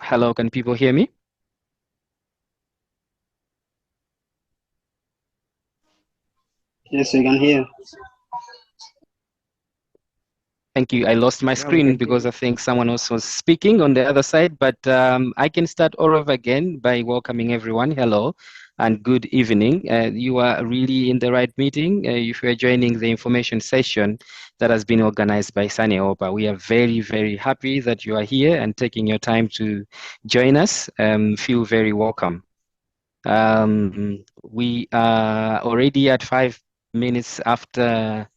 Hello, can people hear me? Yes, we can hear. Thank you. I lost my Yeah, we screen can hear because you. I think someone else was speaking on the other side, but I can start all over again by welcoming everyone. Hello and good evening. You are really in the right meeting if you are joining the information session that has been organized by SANEWOPA. We are very, very happy that you are here and taking your time to join us. Feel very welcome. We are already at 5 minutes after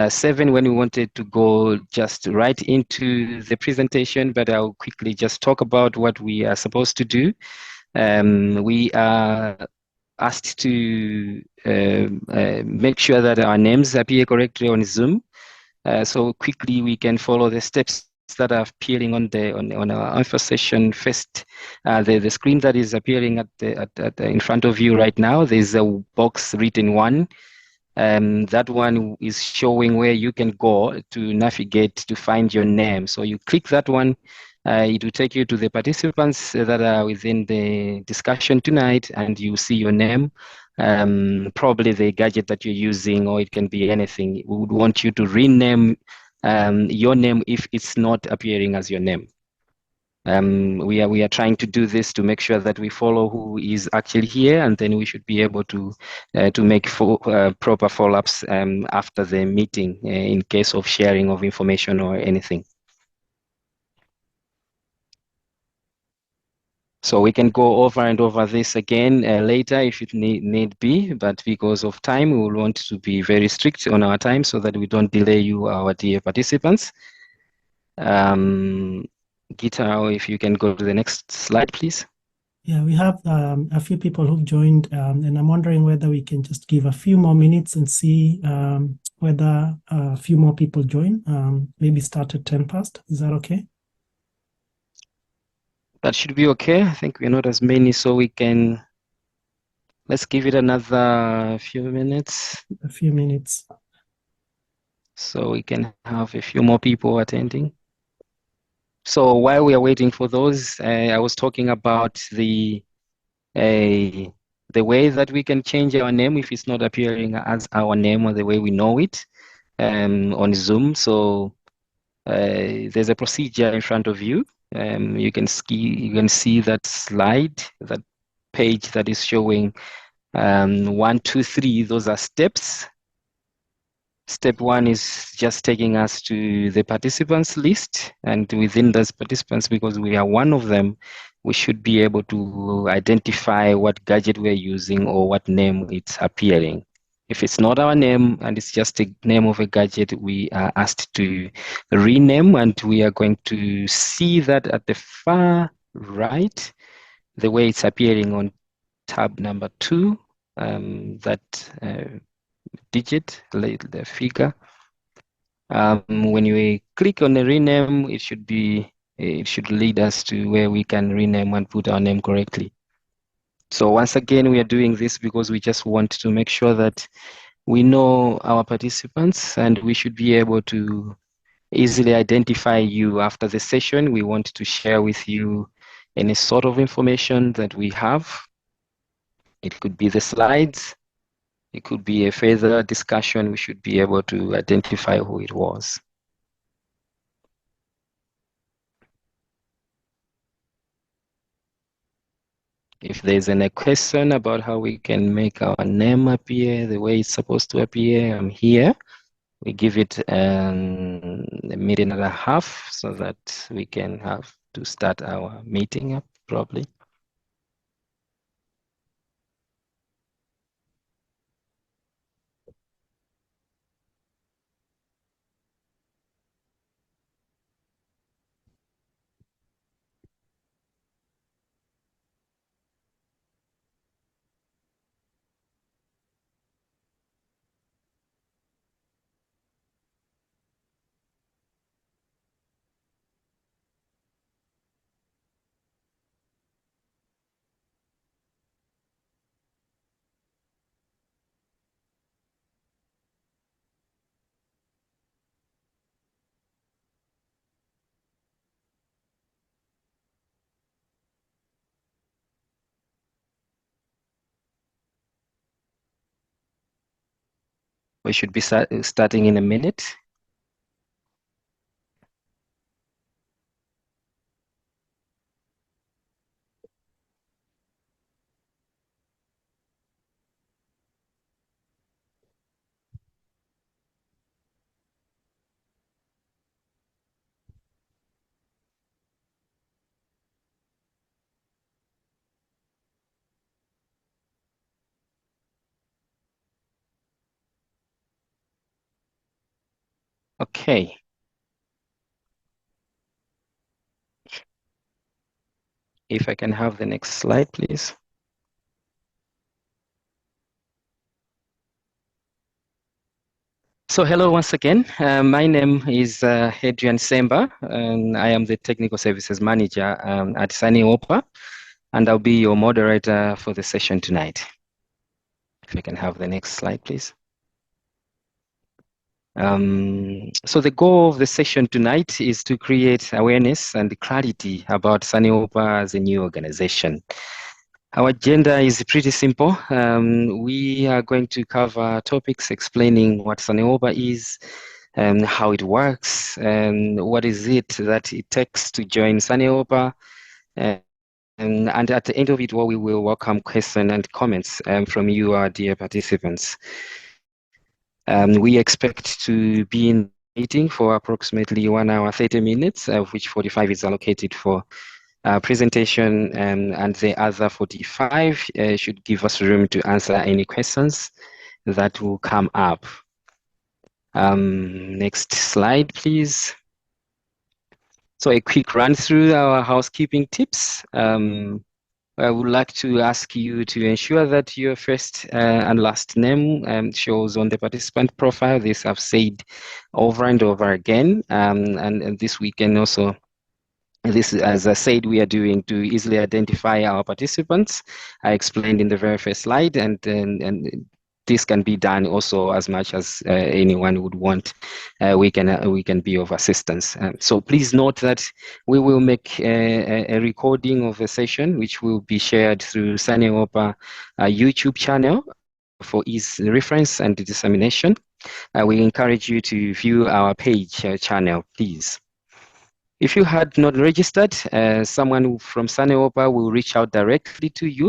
7 when we wanted to go just right into the presentation, but I'll quickly just talk about what we are supposed to do. We are asked to make sure that our names appear correctly on Zoom. So quickly we can follow the steps that are appearing on our info session first. The screen that is appearing in front of you right now, there's a box written 1. That one is showing where you can go to navigate to find your name. So you click that one, it will take you to the participants that are within the discussion tonight, and you see your name, probably the gadget that you're using, or it can be anything. We would want you to rename your name if it's not appearing as your name. We are trying to do this to make sure that we follow who is actually here, and then we should be able to make proper follow-ups after the meeting in case of sharing of information or anything. So we can go over and over this again later if it need be, but because of time, we will want to be very strict on our time so that we don't delay you, our dear participants. Gita, if you can go to the next slide, please. Yeah, we have a few people who've joined, and I'm wondering whether we can just give a few more minutes and see whether a few more people join. Maybe start at 10 past. Is that okay? That should be okay. I think we're not as many, so let's give it another few minutes A few minutes. so we can have a few more people attending. So while we are waiting for those, I was talking about the way that we can change our name if it's not appearing as our name or the way we know it on Zoom. So there's a procedure in front of you. You can see that slide, that page that is showing 1, 2, 3. Those are steps. Step 1 is just taking us to the participants list, and within those participants, because we are one of them, we should be able to identify what gadget we're using or what name it's appearing. If it's not our name and it's just a name of a gadget, we are asked to rename, and we are going to see that at the far right, the way it's appearing on tab number 2, that digit, the figure. When you click on the rename, it should lead us to where we can rename and put our name correctly. So once again, we are doing this because we just want to make sure that we know our participants, and we should be able to easily identify you after the session. We want to share with you any sort of information that we have. It could be the slides, it could be a further discussion. We should be able to identify who it was. If there's any question about how we can make our name appear the way it's supposed to appear, I'm here. We give it a minute and a half so that we can have to start our meeting up properly. We should be starting in a minute. Okay. If I can have the next slide, please. So hello once again. My name is Adrian Semba, and I am the Technical Services Manager at SANEWOPA, and I'll be your moderator for the session tonight. If I can have the next slide, please. So the goal of the session tonight is to create awareness and clarity about SANEWOPA as a new organization. Our agenda is pretty simple. We are going to cover topics explaining what SANEWOPA is, and how it works, and what is it that it takes to join SANEWOPA. And at the end of it, we will welcome questions and comments from you, our dear participants. We expect to be in meeting for approximately 1 hour, 30 minutes, of which 45 is allocated for presentation, and the other 45 should give us room to answer any questions that will come up. Next slide, please. So a quick run through our housekeeping tips. I would like to ask you to ensure that your first and last name shows on the participant profile. This I've said over and over again, and this we can also. This, as I said, we are doing to easily identify our participants. I explained in the very first slide, and this can be done also as much as anyone would want. We can be of assistance. So please note that we will make a recording of the session, which will be shared through SANEWOPA YouTube channel for ease reference and dissemination. We encourage you to view our page channel, please. If you had not registered, someone from SANEWOPA will reach out directly to you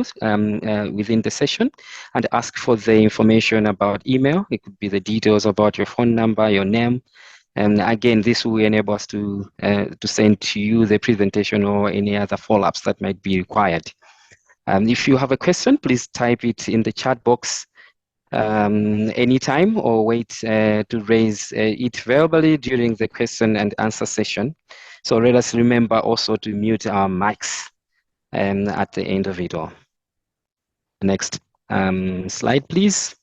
within the session and ask for the information about email. It could be the details about your phone number, your name. And again, this will enable us to send to you the presentation or any other follow-ups that might be required. If you have a question, please type it in the chat box anytime, or wait to raise it verbally during the question and answer session. So let us remember also to mute our mics at the end of it all. Next slide, please.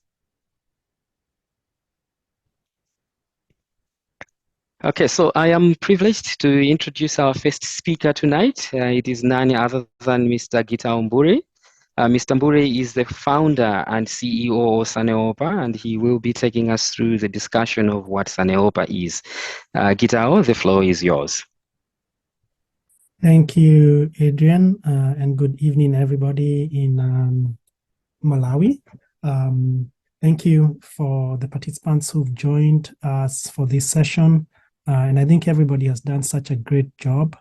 Okay, so I am privileged to introduce our first speaker tonight. It is none other than Mr. Gita Mbure. Mr. Mbure is the founder and CEO of SANEWOPA, and he will be taking us through the discussion of what SANEWOPA is. Gita, the floor is yours. Thank you, Adrian, and good evening, everybody in Malawi. Thank you for the participants who've joined us for this session. And I think everybody has done such a great job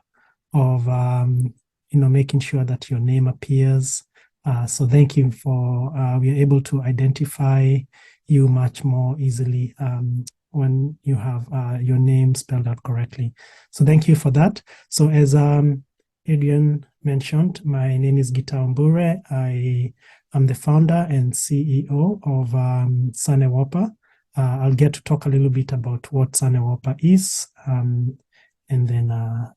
of making sure that your name appears. So thank you for, we are able to identify you much more easily when you have your name spelled out correctly. So thank you for that. So as Adrian mentioned, my name is Gita Mbure. I am the founder and CEO of SANEWOPA. I'll get to talk a little bit about what SANEWOPA is, and then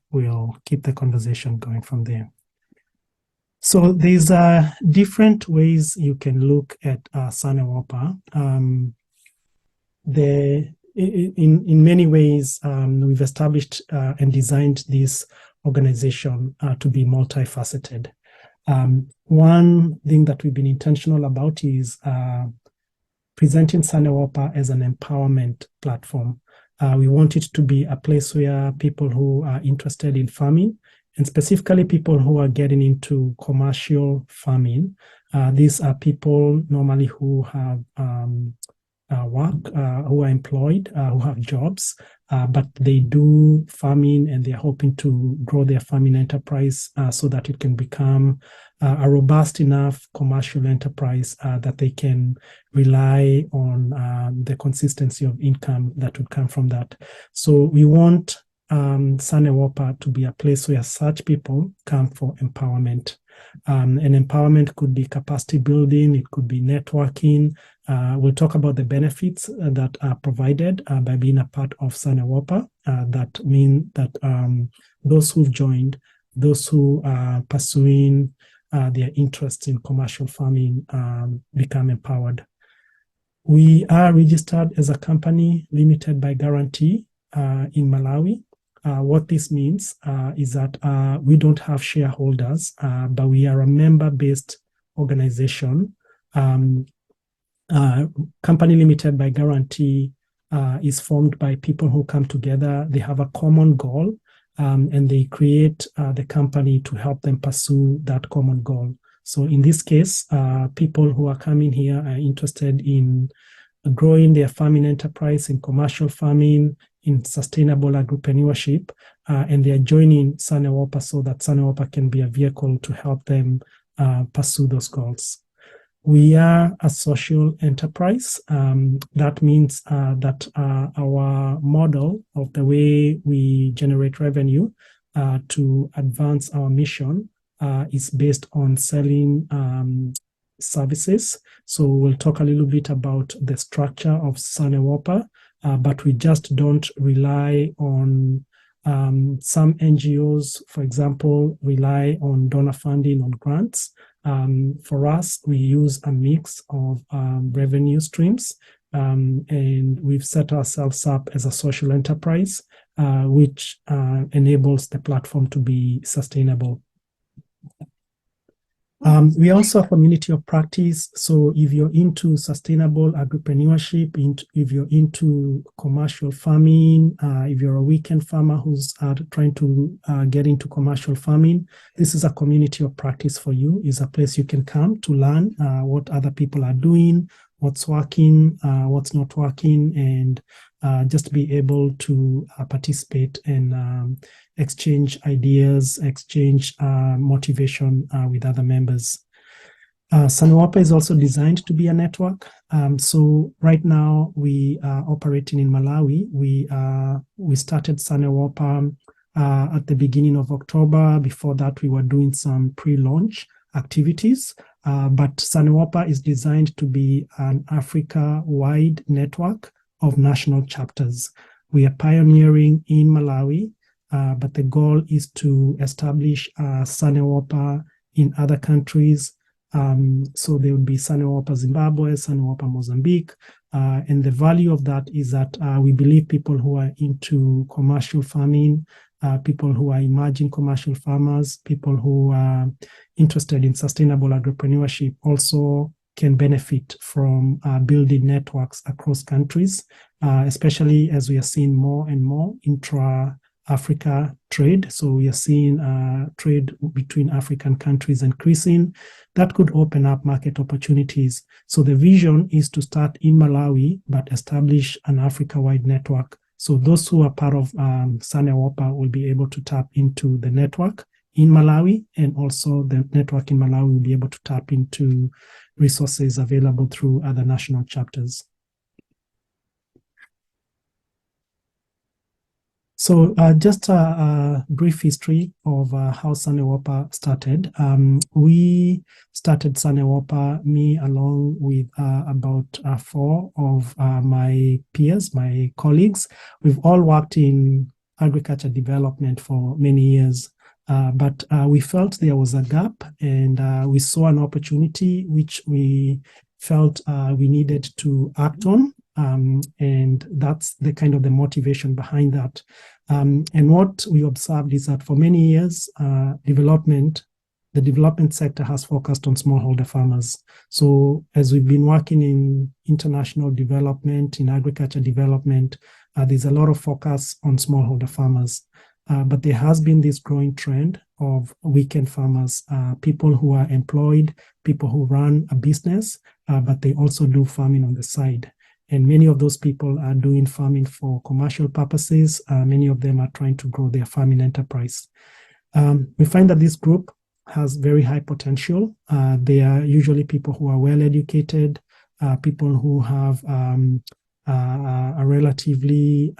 we'll keep the conversation going from there. So there's different ways you can look at SANEWOPA. In many ways, we've established and designed this organization to be multifaceted. One thing that we've been intentional about is presenting SANEWOPA as an empowerment platform. We want it to be a place where people who are interested in farming, and specifically people who are getting into commercial farming, these are people normally who have work, who are employed, who have jobs, but they do farming and they're hoping to grow their farming enterprise so that it can become a robust enough commercial enterprise that they can rely on the consistency of income that would come from that. So we want SANEWOPA to be a place where such people come for empowerment. And empowerment could be capacity building, it could be networking. We'll talk about the benefits that are provided by being a part of SANEWOPA. That mean that those who've joined, those who are pursuing their interest in commercial farming become empowered. We are registered as a company limited by guarantee in Malawi. What this means is that we don't have shareholders, but we are a member-based organization. Company limited by guarantee is formed by people who come together. They have a common goal, and they create the company to help them pursue that common goal. So in this case, people who are coming here are interested in growing their farming enterprise, in commercial farming, in sustainable agripreneurship, and they are joining SANEWOPA so that SANEWOPA can be a vehicle to help them pursue those goals. We are a social enterprise. That means that our model of the way we generate revenue to advance our mission is based on selling services. So we'll talk a little bit about the structure of SANEWOPA, but we just don't rely on some NGOs, for example, rely on donor funding, on grants. For us, we use a mix of revenue streams, and we've set ourselves up as a social enterprise, which enables the platform to be sustainable. We also a community of practice. So if you're into sustainable agripreneurship, if you're into commercial farming, if you're a weekend farmer who's trying to get into commercial farming, this is a community of practice for you. It's a place you can come to learn what other people are doing, what's working, what's not working, and just be able to participate and exchange ideas, exchange motivation with other members. SANEWOPA is also designed to be a network. So right now we are operating in Malawi. We started SANEWOPA at the beginning of October. Before that, we were doing some pre-launch activities. But SANEWOPA is designed to be an Africa-wide network of national chapters. We are pioneering in Malawi, but the goal is to establish SANEWOPA in other countries. So there would be SANEWOPA Zimbabwe, SANEWOPA Mozambique, and the value of that is that we believe people who are into commercial farming, people who are emerging commercial farmers, people who are interested in sustainable agripreneurship also can benefit from building networks across countries, especially as we are seeing more and more intra-Africa trade. So we are seeing trade between African countries increasing. That could open up market opportunities. So the vision is to start in Malawi, but establish an Africa-wide network. So those who are part of SANEWOPA will be able to tap into the network in Malawi, and also the network in Malawi will be able to tap into resources available through other national chapters. So just a brief history of how SANEWOPA started. We started SANEWOPA, me along with about 4 of my peers, my colleagues. We've all worked in agriculture development for many years, but we felt there was a gap, and we saw an opportunity which we felt we needed to act on. And that's the kind of the motivation behind that. And what we observed is that for many years, the development sector has focused on smallholder farmers. So as we've been working in international development, in agriculture development, there's a lot of focus on smallholder farmers. But there has been this growing trend of weekend farmers, people who are employed, people who run a business, but they also do farming on the side. And many of those people are doing farming for commercial purposes. Many of them are trying to grow their farming enterprise. We find that this group has very high potential. They are usually people who are well educated, people who have a relatively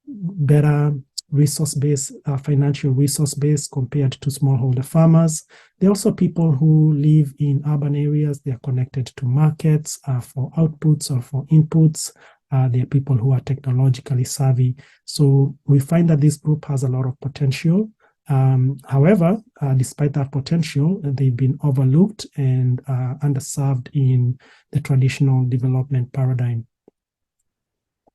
better resource base, financial resource base compared to smallholder farmers. They're also people who live in urban areas. They are connected to markets for outputs or for inputs. They are people who are technologically savvy. So we find that this group has a lot of potential. However, despite that potential, they've been overlooked and underserved in the traditional development paradigm.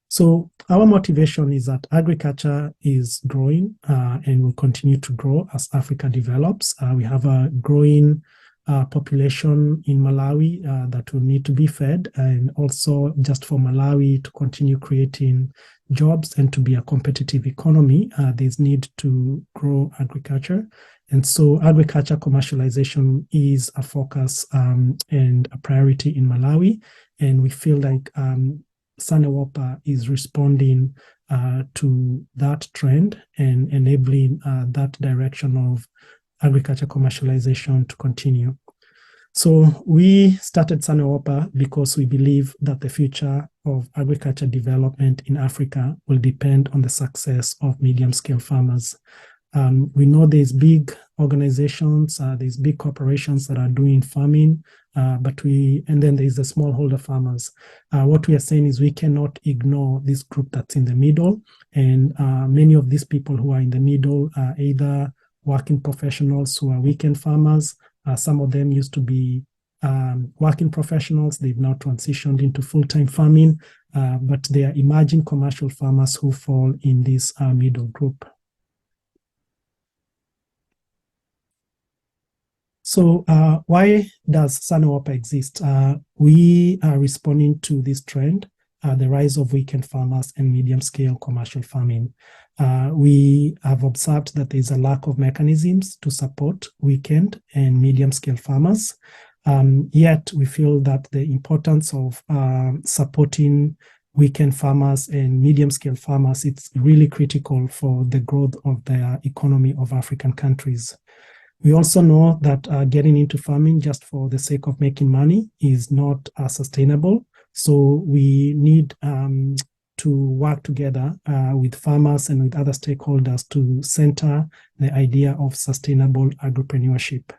So our motivation is that agriculture is growing and will continue to grow as Africa develops. We have a growing population in Malawi that will need to be fed, and also just for Malawi to continue creating jobs and to be a competitive economy, there's need to grow agriculture. And so agriculture commercialization is a focus and a priority in Malawi. And we feel like SANEWOPA is responding to that trend and enabling that direction of agriculture commercialization to continue. So we started SANEWOPA because we believe that the future of agriculture development in Africa will depend on the success of medium-scale farmers. We know there's big organizations, there's big corporations that are doing farming, and then there's the smallholder farmers. What we are saying is we cannot ignore this group that's in the middle, and many of these people who are in the middle are either working professionals who are weekend farmers. Some of them used to be working professionals. They've now transitioned into full-time farming, but they are emerging commercial farmers who fall in this middle group. So why does SANEWOPA exist? We are responding to this trend, the rise of weekend farmers and medium-scale commercial farming. We have observed that there is a lack of mechanisms to support weekend and medium-scale farmers. Yet we feel that the importance of supporting weekend farmers and medium-scale farmers, it's really critical for the growth of the economy of African countries. We also know that getting into farming just for the sake of making money is not sustainable. So we need to work together with farmers and with other stakeholders to center the idea of sustainable agripreneurship.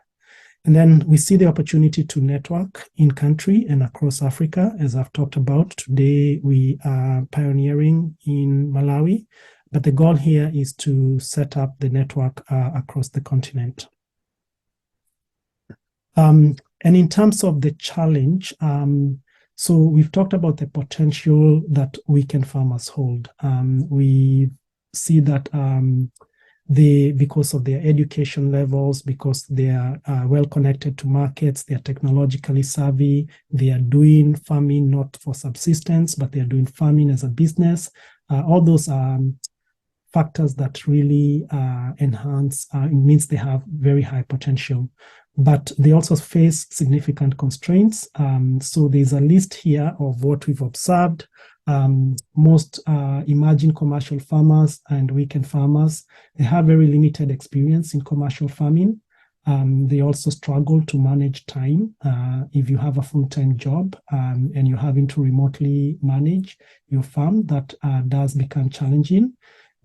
And then we see the opportunity to network in country and across Africa. As I've talked about, today we are pioneering in Malawi, but the goal here is to set up the network across the continent. And in terms of the challenge, so we've talked about the potential that weekend farmers hold. We see that because of their education levels, because they are well connected to markets, they are technologically savvy, they are doing farming not for subsistence, but they are doing farming as a business. All those are factors that really enhance, it means they have very high potential. But they also face significant constraints. So there's a list here of what we've observed. Most emerging commercial farmers and weekend farmers, they have very limited experience in commercial farming. They also struggle to manage time. If you have a full-time job and you're having to remotely manage your farm, that does become challenging.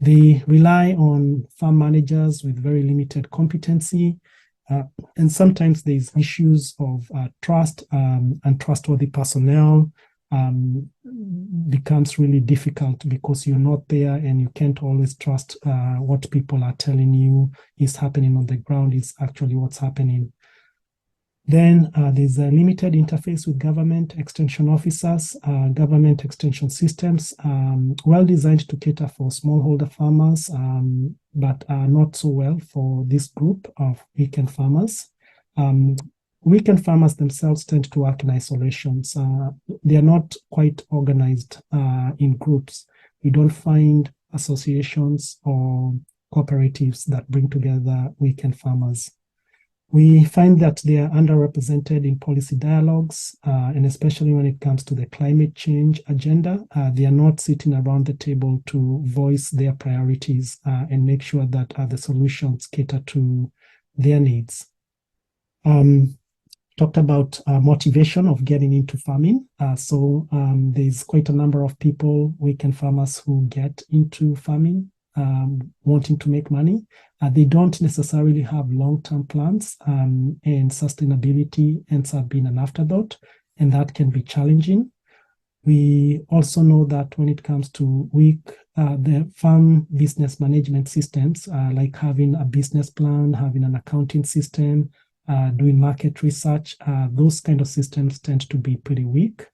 They rely on farm managers with very limited competency. And sometimes there's issues of trust and trustworthy personnel becomes really difficult because you're not there and you can't always trust what people are telling you is happening on the ground is actually what's happening. Then there's a limited interface with government extension officers, government extension systems, well designed to cater for smallholder farmers, but not so well for this group of weekend farmers. Weekend farmers themselves tend to work in isolations. They are not quite organized in groups. We don't find associations or cooperatives that bring together weekend farmers. We find that they are underrepresented in policy dialogues, and especially when it comes to the climate change agenda. They are not sitting around the table to voice their priorities and make sure that the solutions cater to their needs. Talked about motivation of getting into farming. There's quite a number of people, weekend farmers, who get into farming wanting to make money. They don't necessarily have long-term plans, and sustainability ends up being an afterthought, and that can be challenging. We also know that when it comes to the farm business management systems, like having a business plan, having an accounting system, doing market research, those kind of systems tend to be pretty weak.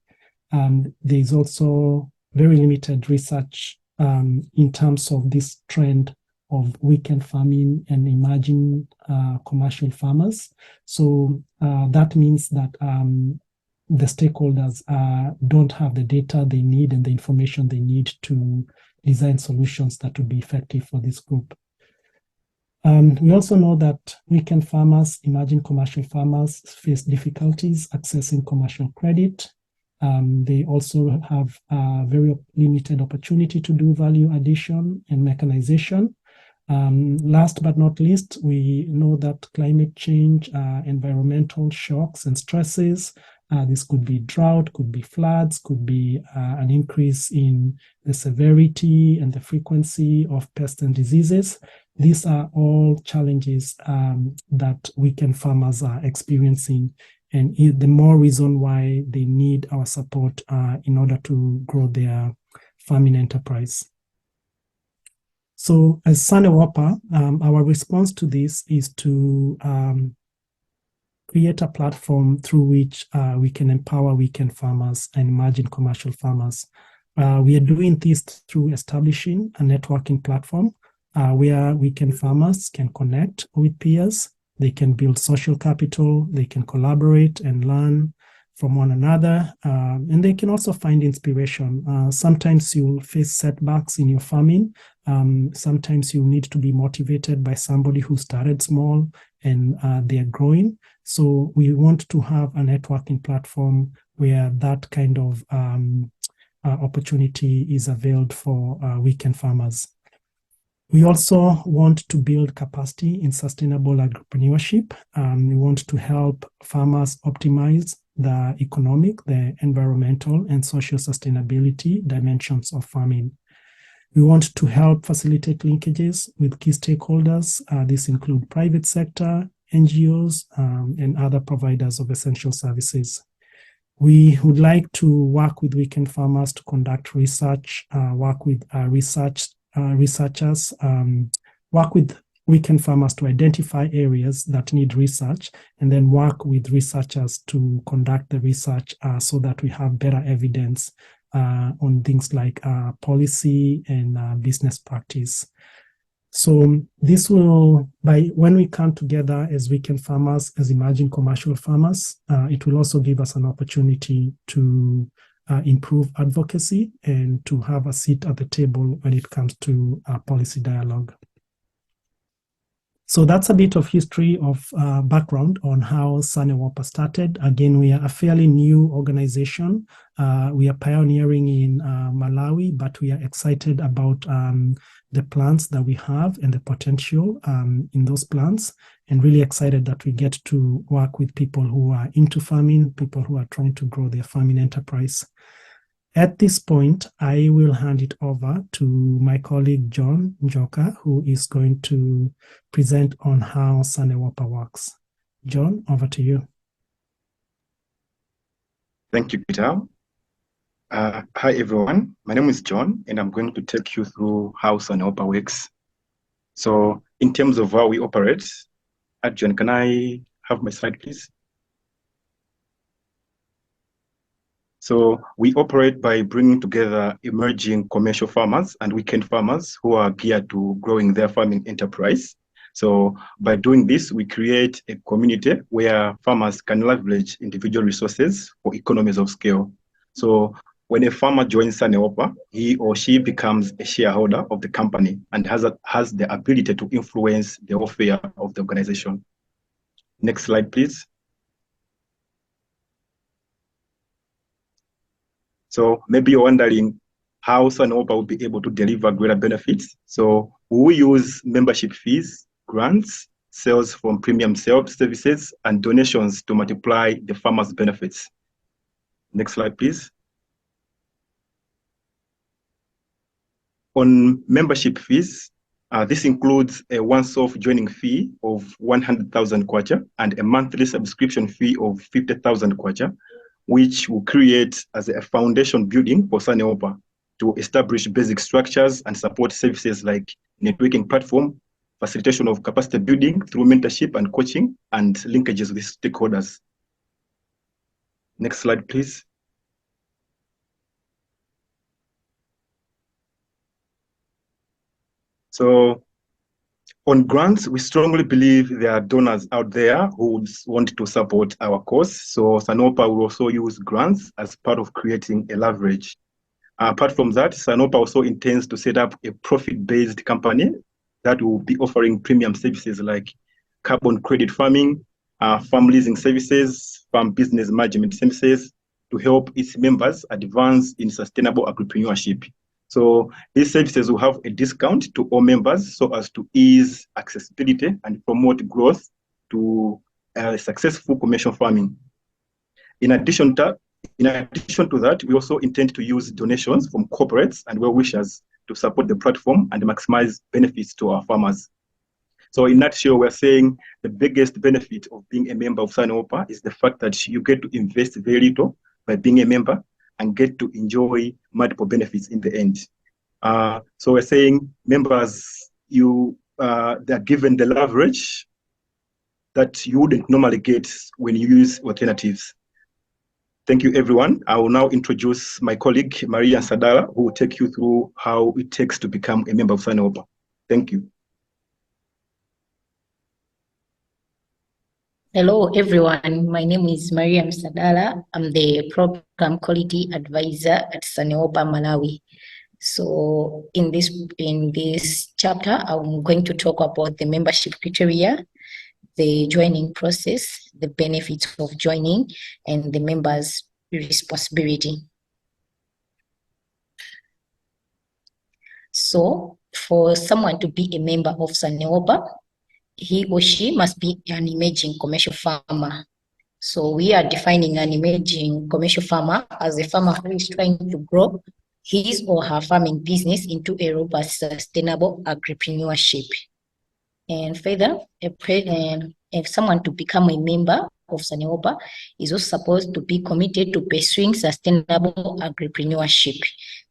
There's also very limited research in terms of this trend of weekend farming and emerging commercial farmers. So that means that the stakeholders don't have the data they need and the information they need to design solutions that would be effective for this group. We also know that weekend farmers, emerging commercial farmers, face difficulties accessing commercial credit. They also have a very limited opportunity to do value addition and mechanization. Last but not least, we know that climate change, environmental shocks and stresses, this could be drought, could be floods, could be an increase in the severity and the frequency of pests and diseases. These are all challenges that weekend farmers are experiencing, and the more reason why they need our support in order to grow their farming enterprise. So as SANEWOPA, our response to this is to create a platform through which we can empower weekend farmers and emerging commercial farmers. We are doing this through establishing a networking platform where weekend farmers can connect with peers, they can build social capital, they can collaborate and learn from one another, and they can also find inspiration. Sometimes you'll face setbacks in your farming. Sometimes you need to be motivated by somebody who started small and they are growing. So we want to have a networking platform where that kind of opportunity is availed for weekend farmers. We also want to build capacity in sustainable entrepreneurship. We want to help farmers optimize the economic, the environmental, and social sustainability dimensions of farming. We want to help facilitate linkages with key stakeholders. This include private sector, NGOs, and other providers of essential services. We would like to work with weekend farmers to conduct research, work with researchers, work with weekend farmers to identify areas that need research, and then work with researchers to conduct the research so that we have better evidence on things like policy and business practice. So this will, when we come together as weekend farmers, as emerging commercial farmers, it will also give us an opportunity to improve advocacy and to have a seat at the table when it comes to policy dialogue. So that's a bit of history of background on how SANEWOPA started. Again, we are a fairly new organization. We are pioneering in Malawi, but we are excited about the plans that we have and the potential in those plans, and really excited that we get to work with people who are into farming, people who are trying to grow their farming enterprise. At this point, I will hand it over to my colleague, John Njoka, who is going to present on how SANEWOPA works. John, over to you. Thank you, Peter. Hi, everyone. My name is John, and I'm going to take you through how SANEWOPA works. So in terms of how we operate, John, can I have my slide, please? So we operate by bringing together emerging commercial farmers and weekend farmers who are geared to growing their farming enterprise. So by doing this, we create a community where farmers can leverage individual resources for economies of scale. So when a farmer joins SANEWOPA, he or she becomes a shareholder of the company and has the ability to influence the welfare of the organization. Next slide, please. So maybe you're wondering how SANEWOPA will be able to deliver greater benefits. So we use membership fees, grants, sales from premium sales services, and donations to multiply the farmers' benefits. Next slide, please. On membership fees, this includes a once-off joining fee of 100,000 kwacha and a monthly subscription fee of 50,000 kwacha, which will create as a foundation building for SANEWOPA to establish basic structures and support services like networking platform, facilitation of capacity building through mentorship and coaching, and linkages with stakeholders. Next slide, please. So on grants, we strongly believe there are donors out there who would want to support our cause. So SANEWOPA will also use grants as part of creating a leverage. Apart from that, SANEWOPA also intends to set up a profit-based company that will be offering premium services like carbon credit farming, farm leasing services, farm business management services to help its members advance in sustainable agripreneurship. So these services will have a discount to all members so as to ease accessibility and promote growth to successful commercial farming. In addition to that, we also intend to use donations from corporates and well-wishers to support the platform and maximize benefits to our farmers. So in a nutshell, we're saying the biggest benefit of being a member of SANEWOPA is the fact that you get to invest very little by being a member and get to enjoy multiple benefits in the end. So we're saying members, they're given the leverage that you wouldn't normally get when you use alternatives. Thank you, everyone. I will now introduce my colleague, Maria Sadala, who will take you through how it takes to become a member of SANEWOPA. Thank you. Hello, everyone. My name is Maria Sadala. I'm the Program Quality Advisor at SANEWOPA Malawi. So in this chapter, I'm going to talk about the membership criteria, the joining process, the benefits of joining, and the members' responsibility. So for someone to be a member of SANEWOPA, he or she must be an emerging commercial farmer. So we are defining an emerging commercial farmer as a farmer who is trying to grow his or her farming business into a robust, sustainable agripreneurship. And further, if someone to become a member of SANEWOPA is also supposed to be committed to pursuing sustainable agripreneurship.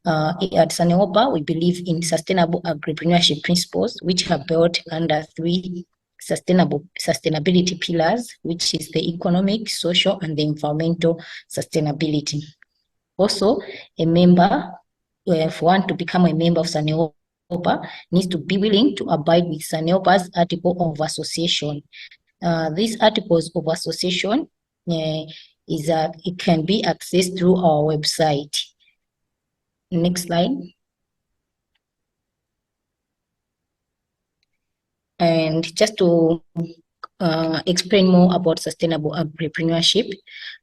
At SANEWOPA, we believe in sustainable agripreneurship principles, which are built under 3 sustainability pillars, which is the economic, social, and the environmental sustainability. Also, a member, if one to become a member of SANEWOPA, needs to be willing to abide with SANEWOPA's article of association. These articles of association it can be accessed through our website. Next slide. And just to explain more about sustainable agripreneurship,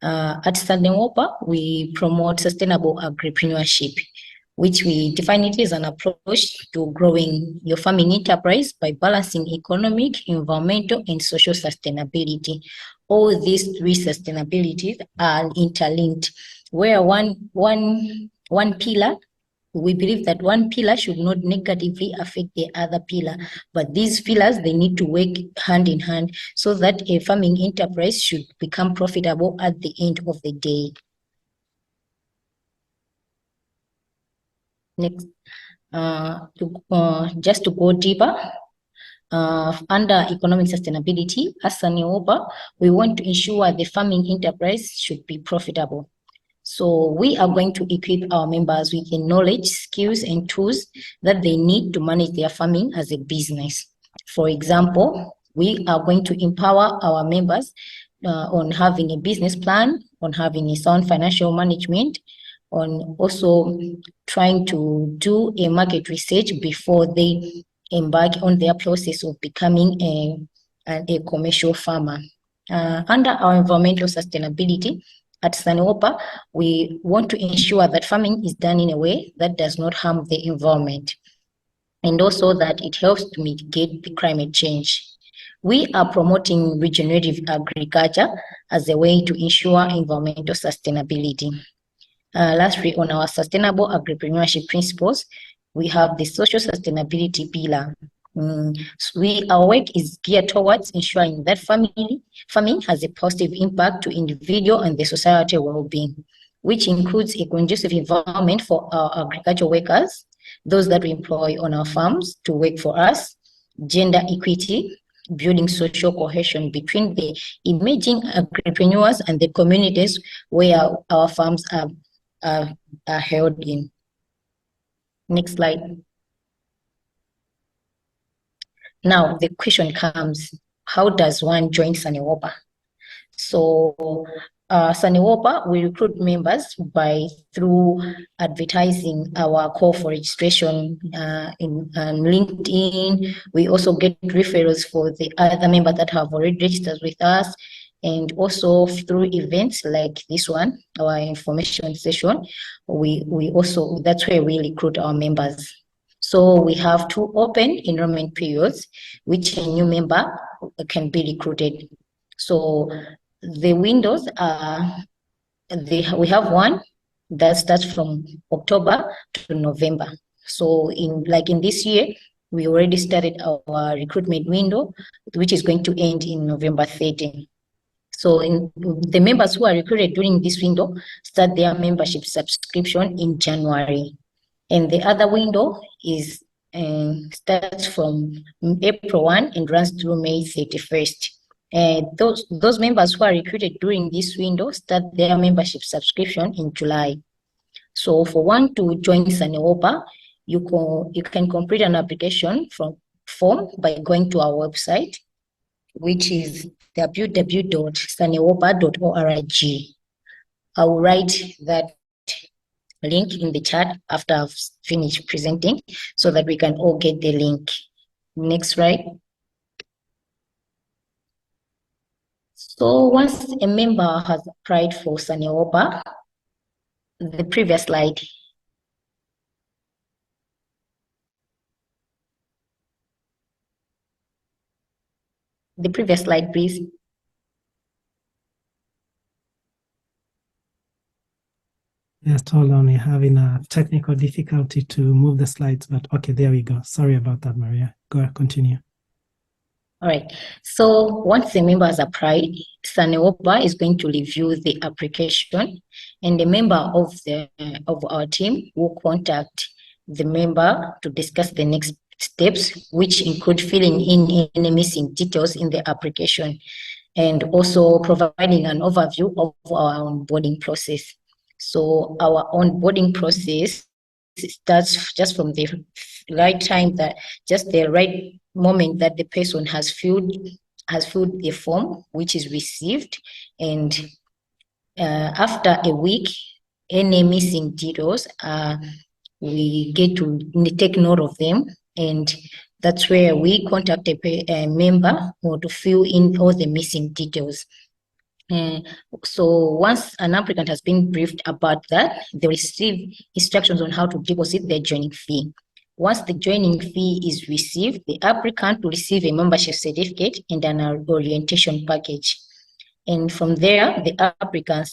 at SANEWOPA, we promote sustainable agripreneurship, which we define it as an approach to growing your farming enterprise by balancing economic, environmental, and social sustainability. All these 3 sustainabilities are interlinked, where one pillar, we believe that one pillar should not negatively affect the other pillar, but these pillars, they need to work hand in hand so that a farming enterprise should become profitable at the end of the day. Next, just to go deeper, under economic sustainability, as SANEWOPA, we want to ensure the farming enterprise should be profitable. So we are going to equip our members with the knowledge, skills, and tools that they need to manage their farming as a business. For example, we are going to empower our members on having a business plan, on having a sound financial management, on also trying to do a market research before they embark on their process of becoming a commercial farmer. Under our environmental sustainability at SANEWOPA, we want to ensure that farming is done in a way that does not harm the environment, and also that it helps to mitigate the climate change. We are promoting regenerative agriculture as a way to ensure environmental sustainability. Lastly, on our sustainable agripreneurship principles, we have the social sustainability pillar. Our work is geared towards ensuring that farming has a positive impact to individual and the societal well-being, which includes a conducive environment for our agricultural workers, those that we employ on our farms to work for us, gender equity, building social cohesion between the emerging agripreneurs and the communities where our farms are held in. Next slide. Now the question comes, how does one join SANEWOPA? So SANEWOPA will recruit members through advertising our call for registration in LinkedIn. We also get referrals for the other members that have already registered with us, and also through events like this one, our information session. That's where we recruit our members. So we have 2 open enrollment periods, which a new member can be recruited. So the windows are, we have one that starts from October to November. So in this year, we already started our recruitment window, which is going to end in November 13. So the members who are recruited during this window start their membership subscription in January. And the other window is starts from April 1 and runs through May 31st. Those members who are recruited during this window start their membership subscription in July. So for one to join SANEWOPA, you can complete an application form by going to our website, which is www.sanewopa.org. I will write that link in the chat after I've finished presenting so that we can all get the link. Next slide. So once a member has applied for SANEWOPA, the previous slide. The previous slide, please. Yes, hold on, we're having a technical difficulty to move the slides, but okay, there we go. Sorry about that, Maria. Go ahead, continue. All right. So once the member has applied, SANEWOPA is going to review the application, and the member of our team will contact the member to discuss the next steps, which include filling in any missing details in the application, and also providing an overview of our onboarding process. So our onboarding process starts just from the right time, the right moment that the person has filled the form, which is received, and after a week, any missing details, we get to take note of them, and that's where we contact a member to fill in all the missing details. So once an applicant has been briefed about that, they receive instructions on how to deposit their joining fee. Once the joining fee is received, the applicant will receive a membership certificate and an orientation package. And from there, the applicant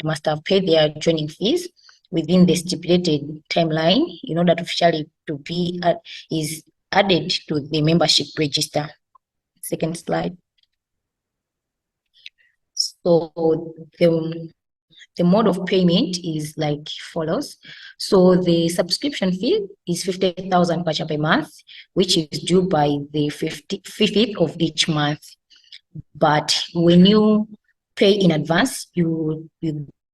must have paid their joining fees within the stipulated timeline in order officially to be is added to the membership register. Second slide. So the mode of payment is like follows. So the subscription fee is 50,000 kwacha per month, which is due by the 5th of each month. But when you pay in advance, you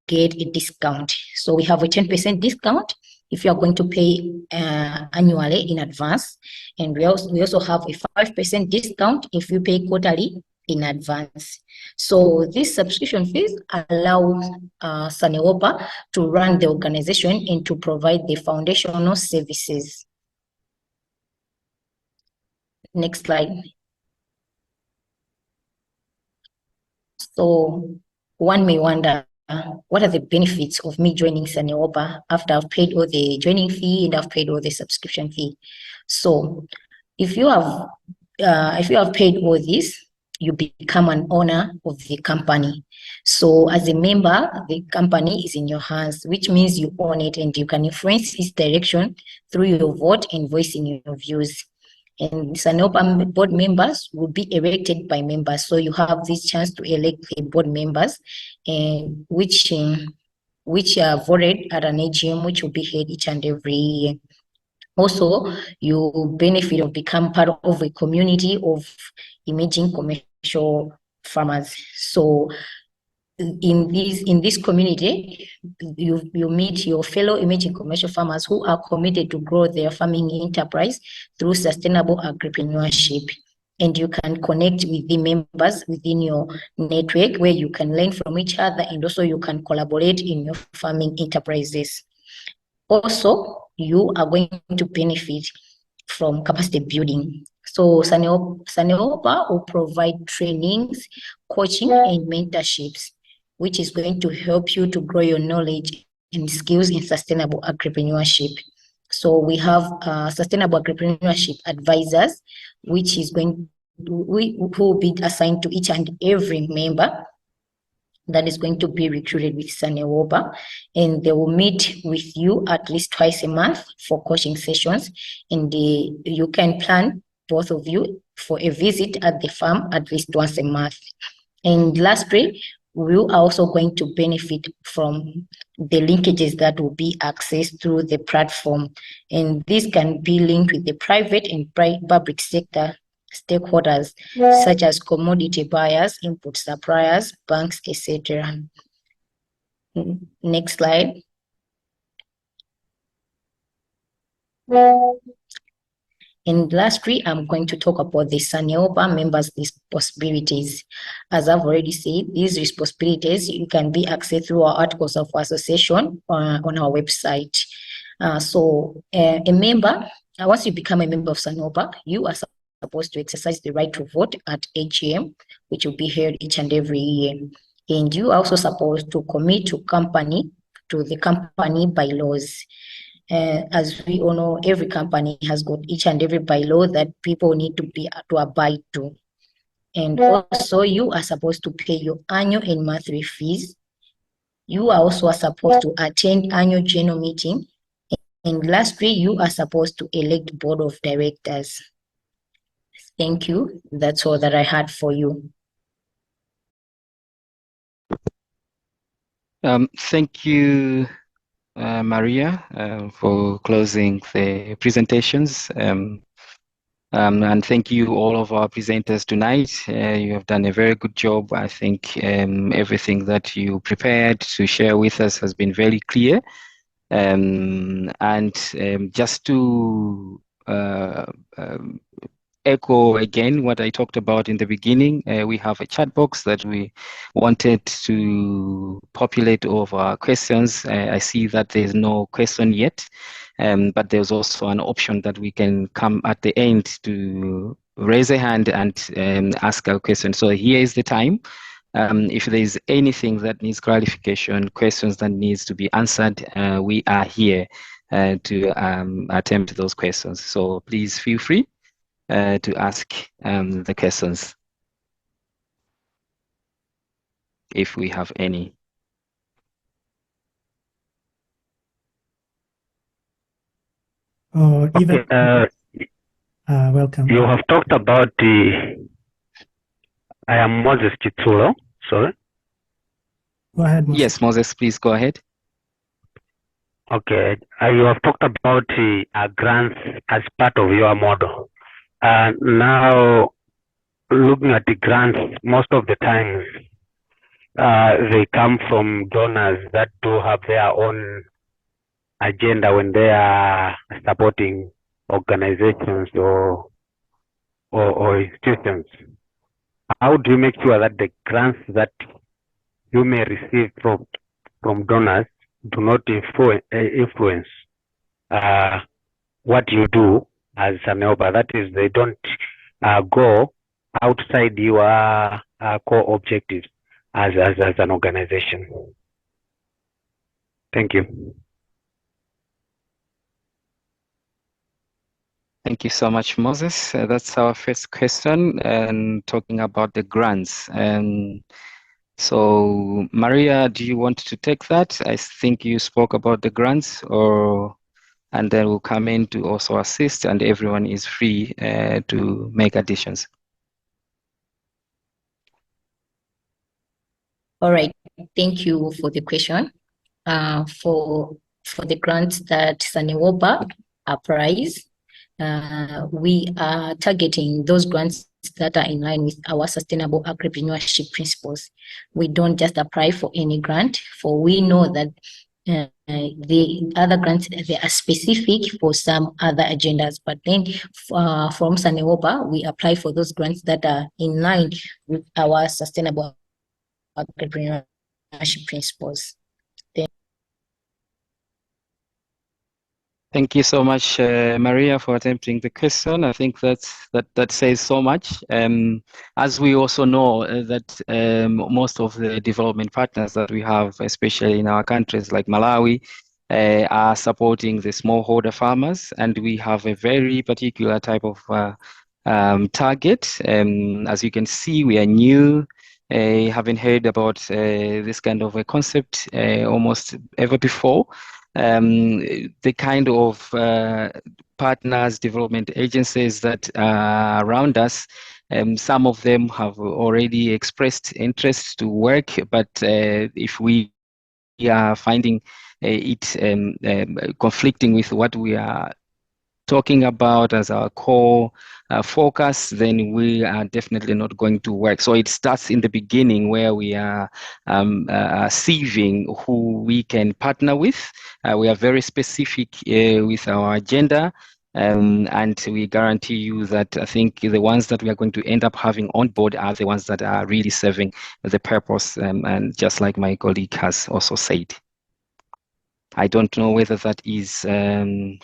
get a discount. So we have a 10% discount if you are going to pay annually in advance, and we also have a 5% discount if you pay quarterly in advance. So these subscription fees allow SANEWOPA to run the organization and to provide the foundational services. Next slide. So one may wonder, what are the benefits of me joining SANEWOPA after I've paid all the joining fee and I've paid all the subscription fee? So if you have paid all this, you become an owner of the company. So as a member, the company is in your hands, which means you own it and you can influence its direction through your vote and voicing your views. And SANEWOPA board members will be elected by members. So you have this chance to elect the board members, and which are voted at an AGM, which will be held each and every year. Also, you benefit or become part of a community of emerging commercial farmers. So in this community, you meet your fellow emerging commercial farmers who are committed to grow their farming enterprise through sustainable agripreneurship. And you can connect with the members within your network where you can learn from each other, and also you can collaborate in your farming enterprises. Also, you are going to benefit from capacity building. So SANEWOPA will provide trainings, coaching, and mentorships, which is going to help you to grow your knowledge and skills in sustainable agripreneurship. So we have sustainable agripreneurship advisors, which is who will be assigned to each and every member that is going to be recruited with SANEWOPA, and they will meet with you at least twice a month for coaching sessions, and you can plan, both of you, for a visit at the farm at least once a month. And lastly, we are also going to benefit from the linkages that will be accessed through the platform, and this can be linked with the private and public sector stakeholders such as commodity buyers, input suppliers, banks, etc. Next slide. And lastly, I'm going to talk about the SANEWOPA members' responsibilities. As I've already said, these responsibilities you can be accessed through our articles of association on our website. So a member, once you become a member of SANEWOPA, you are supposed to exercise the right to vote at AGM, which will be held each and every year. And you are also supposed to commit to the company bylaws. As we all know, every company has got each and every bylaw that people need to abide to. And also, you are supposed to pay your annual and monthly fees. You are also supposed to attend annual general meeting. And lastly, you are supposed to elect board of directors. Thank you. That's all that I had for you. Thank you, Maria, for closing the presentations. And thank you all of our presenters tonight. You have done a very good job. I think everything that you prepared to share with us has been very clear. Just to echo again what I talked about in the beginning, we have a chat box that we wanted to populate all of our questions. I see that there's no question yet, but there's also an option that we can come at the end to raise a hand and ask our question. So here is the time. If there's anything that needs clarification, questions that needs to be answered, we are here to attempt those questions. So please feel free to ask the questions, if we have any. Or even welcome. You have talked about I am Moses Chitsulo, sorry. Go ahead, Moses. Yes, Moses, please go ahead. Okay, you have talked about grants as part of your model. Now, looking at the grants, most of the time they come from donors that do have their own agenda when they are supporting organizations or institutions. How do you make sure that the grants that you may receive from donors do not influence what you do as SANEWOPA? That is, they don't go outside your core objectives. as an organization. Thank you. Thank you so much, Moses. That's our first question, and talking about the grants. So, Maria, do you want to take that? I think you spoke about the grants, and then we'll come in to also assist, and everyone is free to make additions. All right, thank you for the question. For the grants that SANEWOPA applies, we are targeting those grants that are in line with our sustainable agripreneurship principles. We don't just apply for any grant, for we know that the other grants, they are specific for some other agendas, but then from SANEWOPA, we apply for those grants that are in line with our sustainable agripreneurship principles. Thank you so much, Maria, for attempting the question. I think that says so much. As we also know that most of the development partners that we have, especially in our countries like Malawi, are supporting the smallholder farmers, and we have a very particular type of target. As you can see, we are new. Haven't heard about this kind of a concept almost ever before. The kind of partners, development agencies that are around us, some of them have already expressed interest to work, but if we are finding it conflicting with what we are talking about as our core focus, then we are definitely not going to work. So it starts in the beginning where we are sieving who we can partner with. We are very specific with our agenda. And we guarantee you that I think the ones that we are going to end up having on board are the ones that are really serving the purpose, and just like my colleague has also said. I don't know whether that is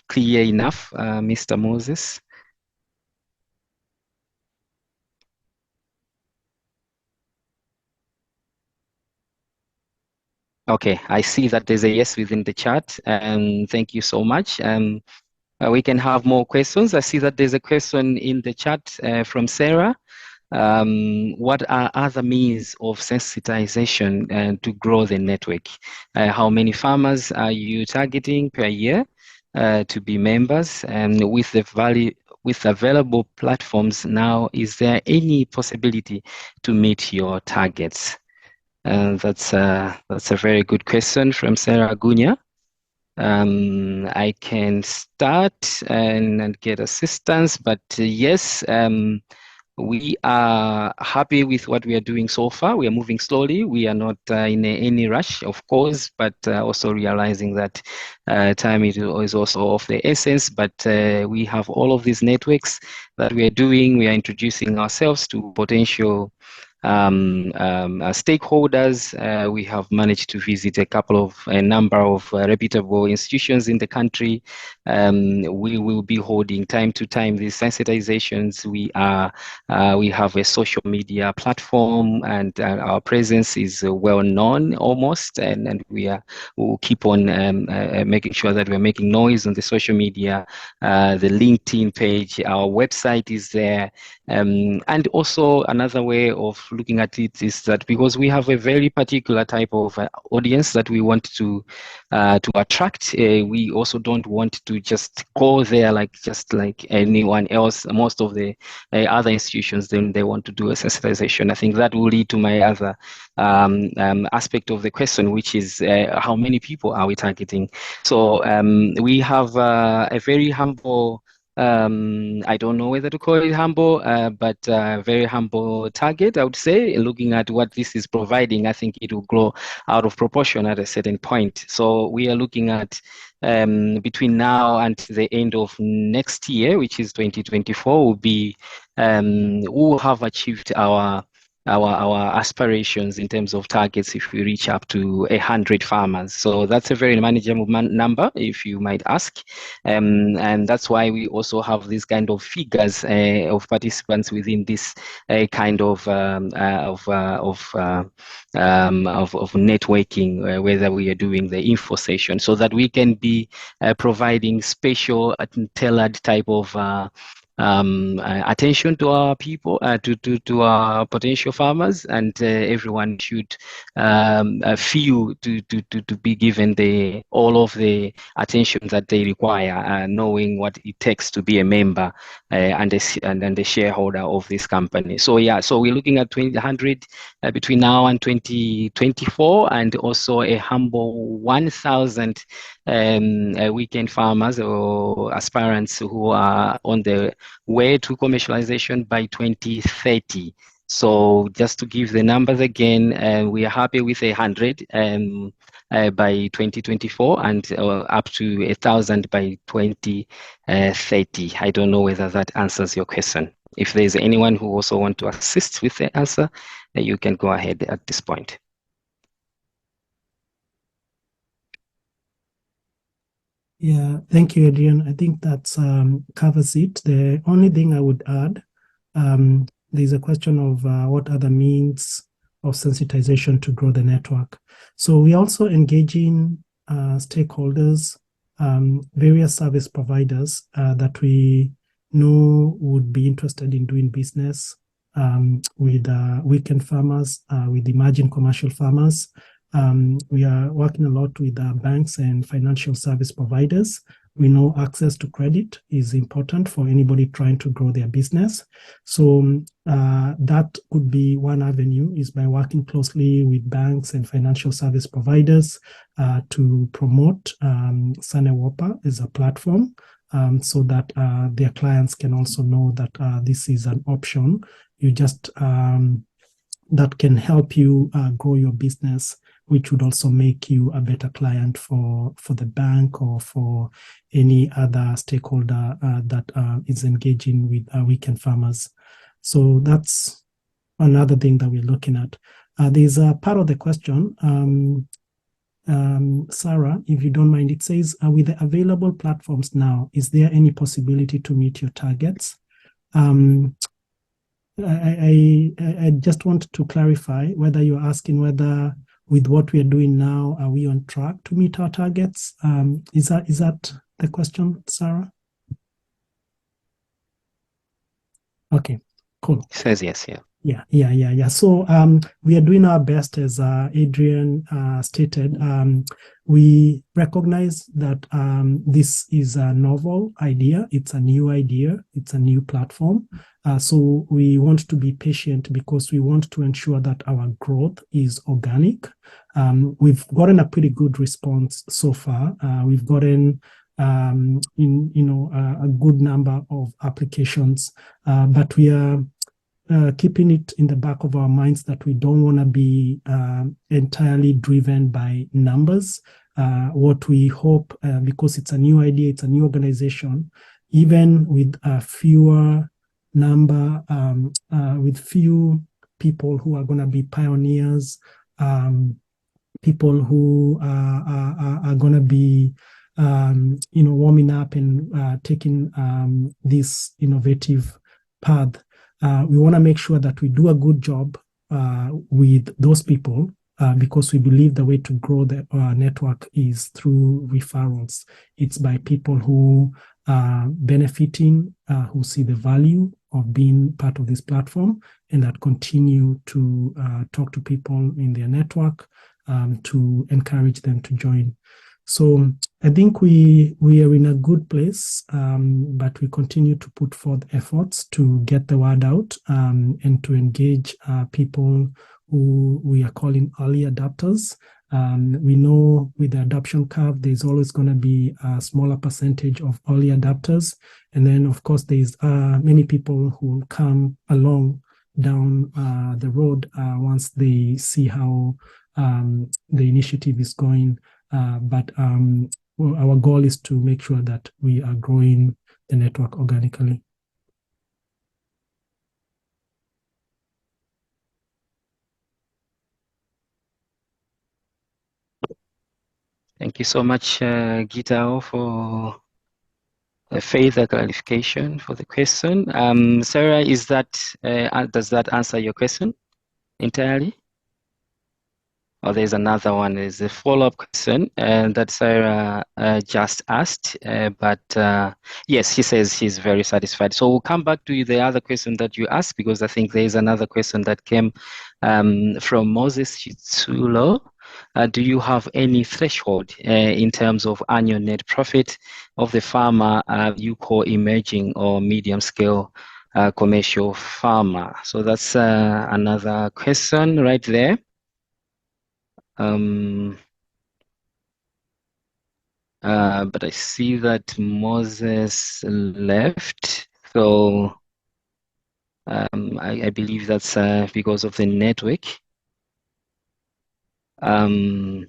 clear enough, Mr. Moses. Okay, I see that there's a yes within the chat, and thank you so much. We can have more questions. I see that there's a question in the chat from Sarah. What are other means of sensitization to grow the network? How many farmers are you targeting per year to be members? And with available platforms now, is there any possibility to meet your targets? That's a very good question from Sarah Gunya. I can start and get assistance, but yes, we are happy with what we are doing so far. We are moving slowly. We are not in any rush, of course, but also realizing that time is also of the essence. But we have all of these networks that we are doing. We are introducing ourselves to potential stakeholders. We have managed to visit a number of reputable institutions in the country. We will be holding time to time these sensitizations. We have a social media platform, and our presence is well known almost, and we'll keep on making sure that we're making noise on the social media. The LinkedIn page, our website is there. And also another way of looking at it is that because we have a very particular type of audience that we want to attract, we also don't want to just go there just like anyone else. Most of the other institutions, then they want to do a sensitization. I think that will lead to my other aspect of the question, which is how many people are we targeting? So we have a very humble, I don't know whether to call it humble, but very humble target, I would say. Looking at what this is providing, I think it will grow out of proportion at a certain point. So we are looking at between now and the end of next year, which is 2024, we'll have achieved our our aspirations in terms of targets if we reach up to 100 farmers. So that's a very manageable number, if you might ask. And that's why we also have this kind of figures of participants within this kind of networking, whether we are doing the info session, so that we can be providing special tailored type of attention to our people, to our potential farmers, and everyone should feel to be given all of the attention that they require, knowing what it takes to be a member and a shareholder of this company. So yeah, so we're looking at 100 between now and 2024, and also a humble 1,000 weekend farmers or aspirants who are on the way to commercialization by 2030. So just to give the numbers again, we are happy with 100 by 2024 and up to 1,000 by 2030. I don't know whether that answers your question. If there's anyone who also want to assist with the answer, you can go ahead at this point. Yeah, thank you, Adrian. I think that covers it. The only thing I would add, there's a question of what other means of sensitization to grow the network. So we're also engaging stakeholders, various service providers that we know would be interested in doing business with weekend farmers, with emerging commercial farmers. We are working a lot with banks and financial service providers. We know access to credit is important for anybody trying to grow their business. So that could be one avenue, is by working closely with banks and financial service providers to promote SANEWOPA as a platform, so that their clients can also know that this is an option. You just that can help you grow your business, which would also make you a better client for the bank or for any other stakeholder that is engaging with weekend farmers. So that's another thing that we're looking at. There's a part of the question, Sarah, if you don't mind, it says, with the available platforms now, is there any possibility to meet your targets? I just want to clarify whether you're asking whether with what we are doing now, are we on track to meet our targets? Is that the question, Sarah? Okay, cool. It says yes, yeah. Yeah. So we are doing our best, as Adrian stated. We recognize that this is a novel idea. It's a new idea. It's a new platform. So we want to be patient because we want to ensure that our growth is organic. We've gotten a pretty good response so far. We've gotten a good number of applications, but we are keeping it in the back of our minds that we don't want to be entirely driven by numbers. What we hope, because it's a new idea, it's a new organization, even with a fewer number, with few people who are going to be pioneers, people who are going to be warming up and taking this innovative path. We want to make sure that we do a good job with those people, because we believe the way to grow the network is through referrals. It's by people who are benefiting, who see the value of being part of this platform, and that continue to talk to people in their network to encourage them to join. So I think we are in a good place, but we continue to put forth efforts to get the word out and to engage people who we are calling early adopters. We know with the adoption curve, there's always going to be a smaller percentage of early adopters. And then, of course, there's many people who will come along down the road once they see how the initiative is going. But our goal is to make sure that we are growing the network organically. Thank you so much, Gitao, for a further clarification for the question. Sarah, does that answer your question entirely? Oh, there's another one. There's a follow-up question that Sarah just asked, but yes, she says she's very satisfied. So we'll come back to the other question that you asked, because I think there is another question that came from Moses Chitsulo. Do you have any threshold in terms of annual net profit of the farmer you call emerging or medium-scale commercial farmer? So that's another question right there. But I see that Moses left, so I believe that's because of the network. Anyone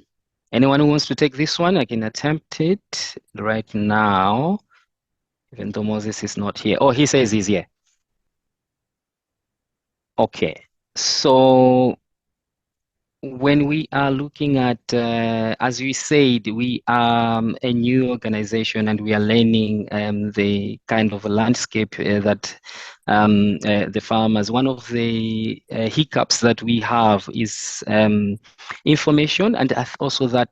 who wants to take this one, I can attempt it right now, even though Moses is not here. Oh, he says he's here. Okay, so when we are looking at, as we said, we are a new organization and we are learning the kind of landscape that the farmers. One of the hiccups that we have is information, and also that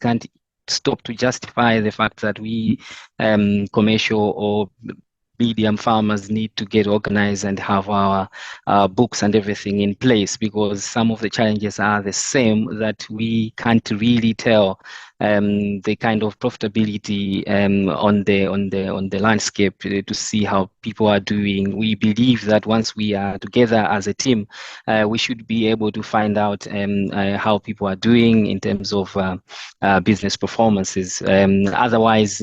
can't stop to justify the fact that we commercial or medium farmers need to get organized and have our books and everything in place, because some of the challenges are the same, that we can't really tell the kind of profitability on the landscape to see how people are doing. We believe that once we are together as a team, we should be able to find out how people are doing in terms of business performances. Otherwise,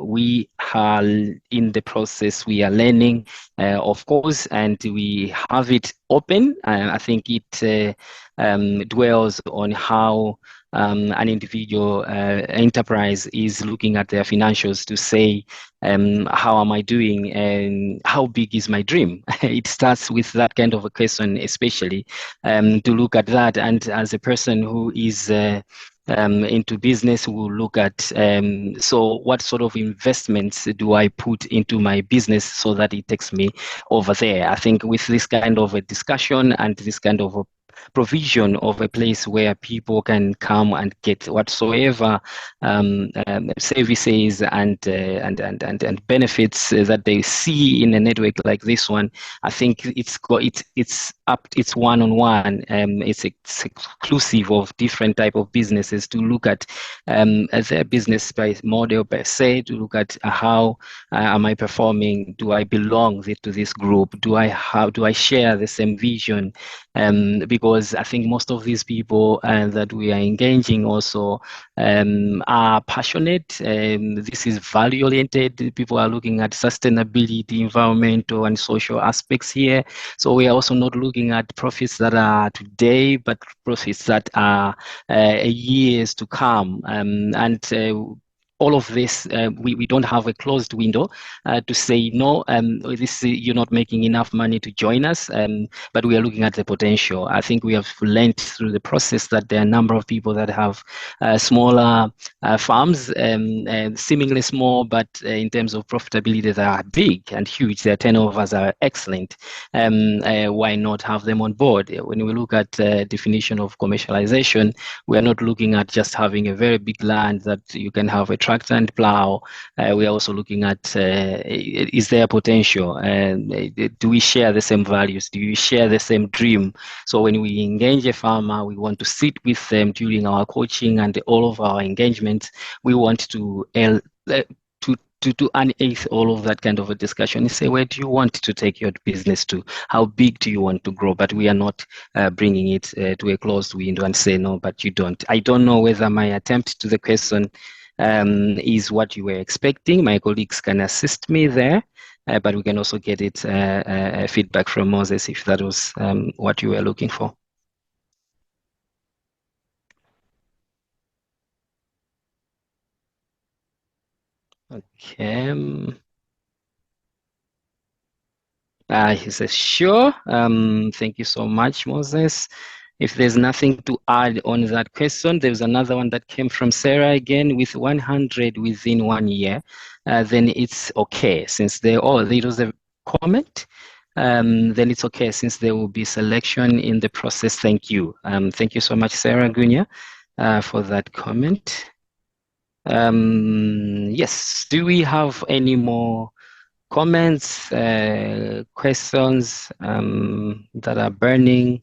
we are in the process, we are learning, of course, and we have it open. I think it dwells on how an individual enterprise is looking at their financials to say, how am I doing and how big is my dream? It starts with that kind of a question, especially to look at that. And as a person who is into business, we'll look at so what sort of investments do I put into my business so that it takes me over there. I think with this kind of a discussion and this kind of a provision of a place where people can come and get whatsoever services and benefits that they see in a network like this one, I think it's one-on-one. It's exclusive of different type of businesses to look at their business by model per se, to look at how am I performing? Do I belong to this group? Do I share the same vision? Because I think most of these people that we are engaging also are passionate. This is value-oriented. People are looking at sustainability, environmental and social aspects here. So we are also not looking at profits that are today, but profits that are years to come. All of this, we don't have a closed window to say, no, you're not making enough money to join us, but we are looking at the potential. I think we have learned through the process that there are a number of people that have smaller farms, seemingly small, but in terms of profitability, they are big and huge. Their turnovers are excellent. Why not have them on board? When we look at definition of commercialization, we are not looking at just having a very big land that you can have a tractor and plow. We are also looking at is there potential? Do we share the same values? Do we share the same dream? So when we engage a farmer, we want to sit with them during our coaching and all of our engagements. We want to unearth all of that kind of a discussion and say, where do you want to take your business to? How big do you want to grow? But we are not bringing it to a closed window and say, no, but you don't. I don't know whether my attempt to the question is what you were expecting. My colleagues can assist me there, but we can also get it feedback from Moses if that was what you were looking for. Okay. He says, sure. Thank you so much, Moses. If there's nothing to add on that question, there's another one that came from Sarah again with 100 within 1 year. Then it's okay since there was a comment. Then it's okay since there will be selection in the process. Thank you. Thank you so much, Sarah Gunya, for that comment. Yes, do we have any more comments, questions that are burning?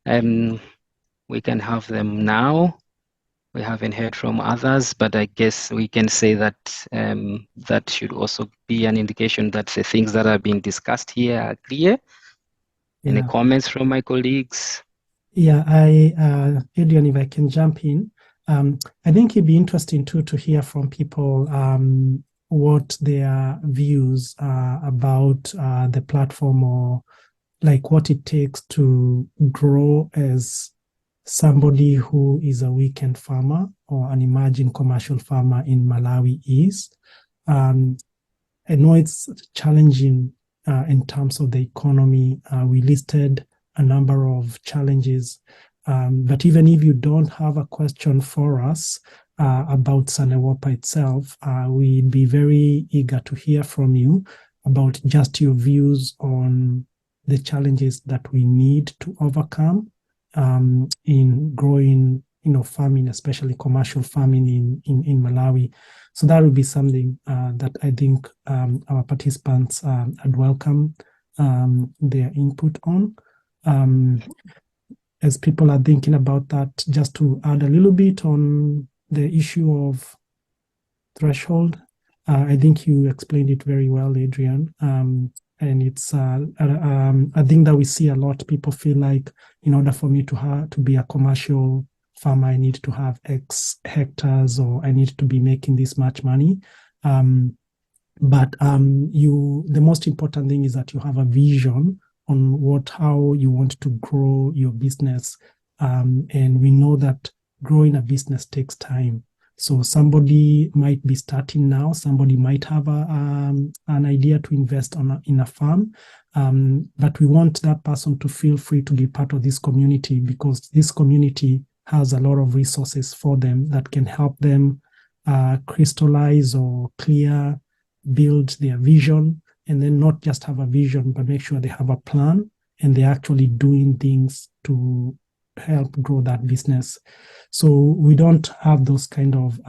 We can have them now. We haven't heard from others, but I guess we can say that that should also be an indication that the things that are being discussed here are clear. Yeah. Any comments from my colleagues? Yeah, Adrian, if I can jump in, I think it'd be interesting too to hear from people what their views are about the platform, or like what it takes to grow as somebody who is a weekend farmer or an emerging commercial farmer in Malawi is. I know it's challenging in terms of the economy. We listed a number of challenges, but even if you don't have a question for us about SANEWOPA itself, we'd be very eager to hear from you about just your views on the challenges that we need to overcome in growing, farming, especially commercial farming in Malawi. So that would be something that I think our participants would welcome their input on. As people are thinking about that, just to add a little bit on the issue of threshold, I think you explained it very well, Adrian. And it's a thing that we see a lot. People feel like in order for me to be a commercial farmer, I need to have X hectares, or I need to be making this much money. But the most important thing is that you have a vision on how you want to grow your business. And we know that growing a business takes time. So somebody might be starting now, somebody might have an idea to invest in a farm, but we want that person to feel free to be part of this community, because this community has a lot of resources for them that can help them crystallize or build their vision, and then not just have a vision, but make sure they have a plan and they're actually doing things to help grow that business. So we don't have those kind of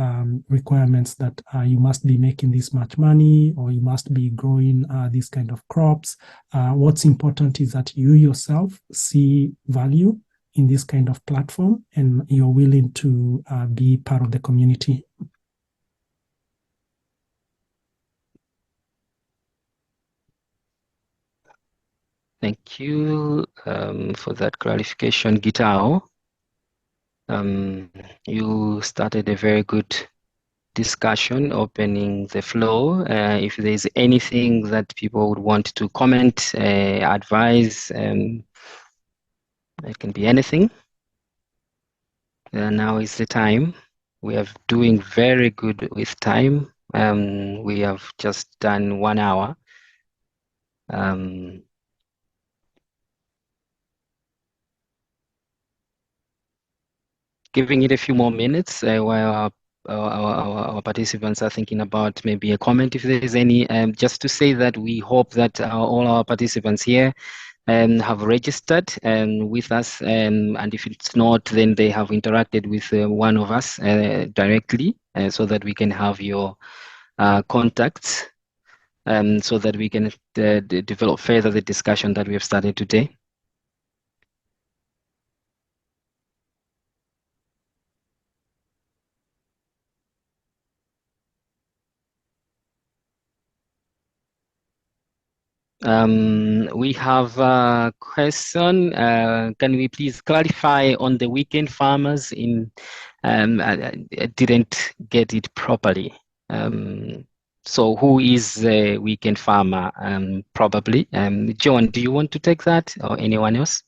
requirements that you must be making this much money, or you must be growing these kind of crops. What's important is that you yourself see value in this kind of platform and you're willing to be part of the community. Thank you for that clarification, Gitao. You started a very good discussion, opening the floor. If there's anything that people would want to comment, advise, it can be anything. Now is the time. We are doing very good with time. We have just done 1 hour. Giving it a few more minutes while our participants are thinking about maybe a comment, if there is any, just to say that we hope that all our participants here have registered with us, and if it's not, then they have interacted with one of us directly, so that we can have your contacts, so that we can develop further the discussion that we have started today. We have a question. Can we please clarify on the weekend farmers? I didn't get it properly. So who is the weekend farmer? Probably. John, do you want to take that, or anyone else?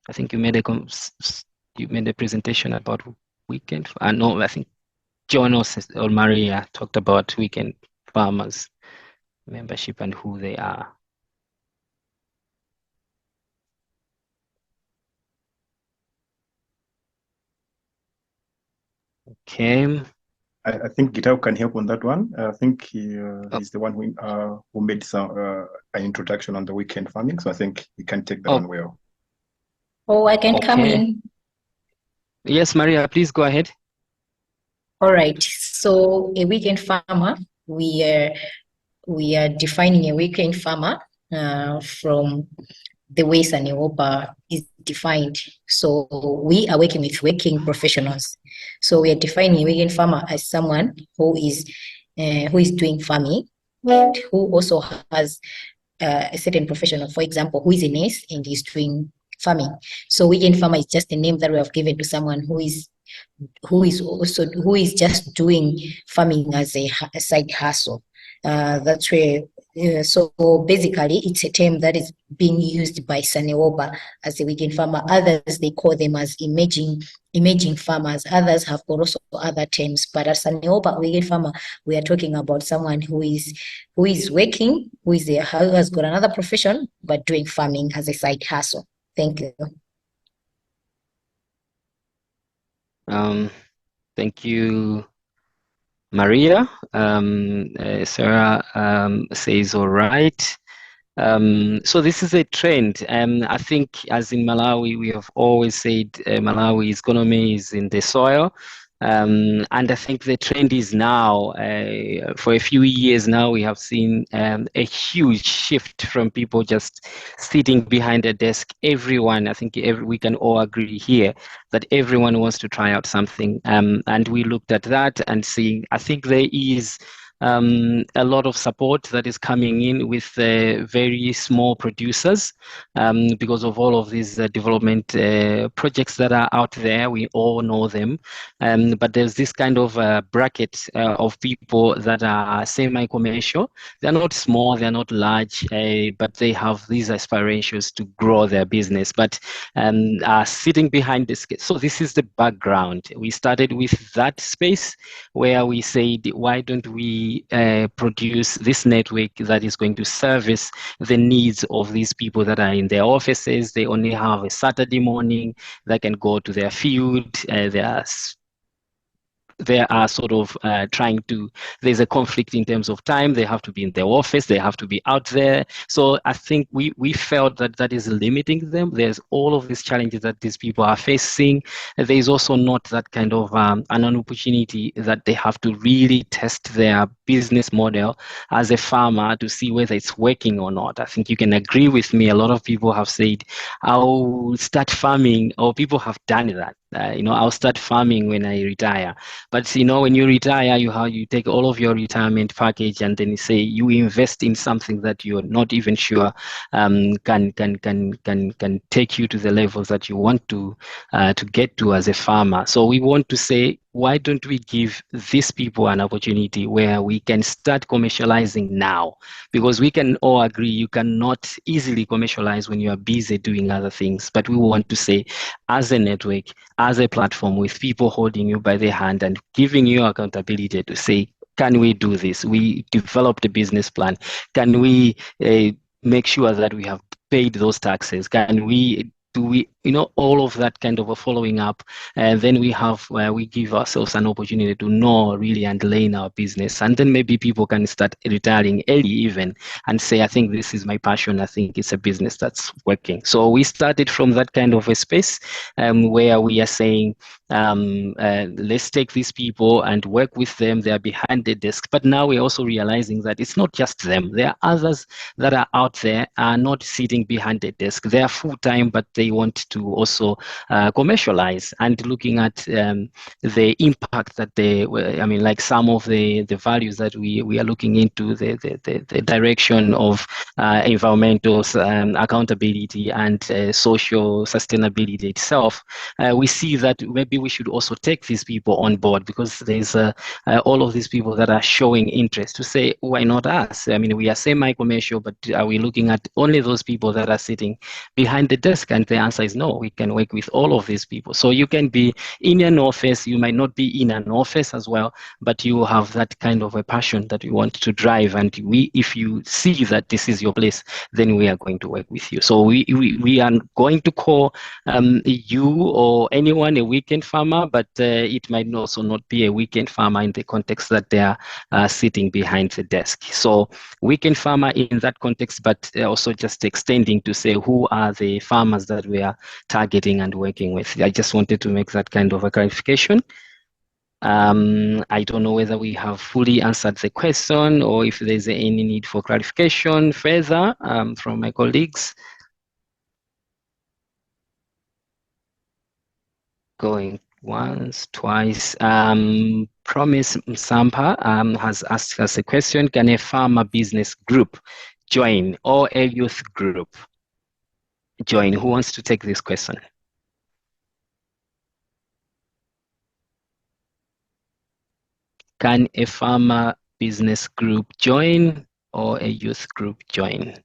I think you made a presentation about weekend. No, I think John or Maria talked about weekend farmers membership and who they are. Okay. I think Gitau can help on that one. I think he's the one who made some an introduction on the weekend farming. So I think he can take that one well. Oh, I can come Okay. in. Yes, Maria, please go ahead. All right. So a weekend farmer, we are defining a weekend farmer from the way SANEWOPA is defined. So we are working with working professionals. So we are defining a weekend farmer as someone who is doing farming and who also has a certain professional, for example, who is a nurse and is doing farming. So weekend farmer is just a name that we have given to someone who is just doing farming as a side hustle. That's where. So basically, it's a term that is being used by SANEWOPA as a weekend farmer. Others, they call them as emerging farmers. Others have also other terms. But as SANEWOPA weekend farmer, we are talking about someone who is working, who has got another profession, but doing farming as a side hustle. Thank you. Thank you, Maria. Sarah says all right. So this is a trend. I think as in Malawi, we have always said Malawi's economy is in the soil. And I think the trend is now, for a few years now, we have seen a huge shift from people just sitting behind a desk. Everyone, I think we can all agree here that everyone wants to try out something. And we looked at that and seeing, I think there is a lot of support that is coming in with very small producers because of all of these development projects that are out there. We all know them. But there's this kind of bracket of people that are semi-commercial. They're not small, they're not large, but they have these aspirations to grow their business, but are sitting behind this. So this is the background. We started with that space where we said, why don't we produce this network that is going to service the needs of these people that are in their offices. They only have a Saturday morning, they can go to their field, they are sort of trying to, there's a conflict in terms of time. They have to be in their office, they have to be out there. So I think we felt that is limiting them. There's all of these challenges that these people are facing. There's also not that kind of an opportunity that they have to really test their business model as a farmer to see whether it's working or not. I think you can agree with me. A lot of people have said, I'll start farming, or people have done that. I'll start farming when I retire. But when you retire, you take all of your retirement package, and then you say you invest in something that you're not even sure can take you to the levels that you want to get to as a farmer. So we want to say, why don't we give these people an opportunity where we can start commercializing now? Because we can all agree you cannot easily commercialize when you are busy doing other things. But we want to say, as a network, as a platform with people holding you by the hand and giving you accountability to say, can we do this? We developed a business plan. Can we make sure that we have paid those taxes? Do we, all of that kind of a following up, and then we give ourselves an opportunity to know really and lay in our business, and then maybe people can start retiring early even and say, I think this is my passion. I think it's a business that's working. So we started from that kind of a space where we are saying, let's take these people and work with them. They are behind the desk, but now we're also realizing that it's not just them. There are others that are out there, are not sitting behind the desk. They are full-time, but they want to also commercialize, and looking at the impact that like some of the values that we are looking into, the direction of environmental accountability and social sustainability itself. We see that maybe we should also take these people on board, because there's all of these people that are showing interest to say, why not us? I mean, we are semi-commercial, but are we looking at only those people that are sitting behind the desk and the answer is no. We can work with all of these people. So you can be in an office, you might not be in an office as well, but you have that kind of a passion that you want to drive. And if you see that this is your place, then we are going to work with you. So we are going to call you or anyone a weekend farmer, but it might also not be a weekend farmer in the context that they are sitting behind the desk. So weekend farmer in that context, but also just extending to say who are the farmers that we are targeting and working with. I just wanted to make that kind of a clarification. I don't know whether we have fully answered the question or if there's any need for clarification further from my colleagues. Going once, twice. Promise Msampa has asked us a question. Can a farmer business group join or a youth group join? Who wants to take this question? Can a farmer business group join or a youth group join?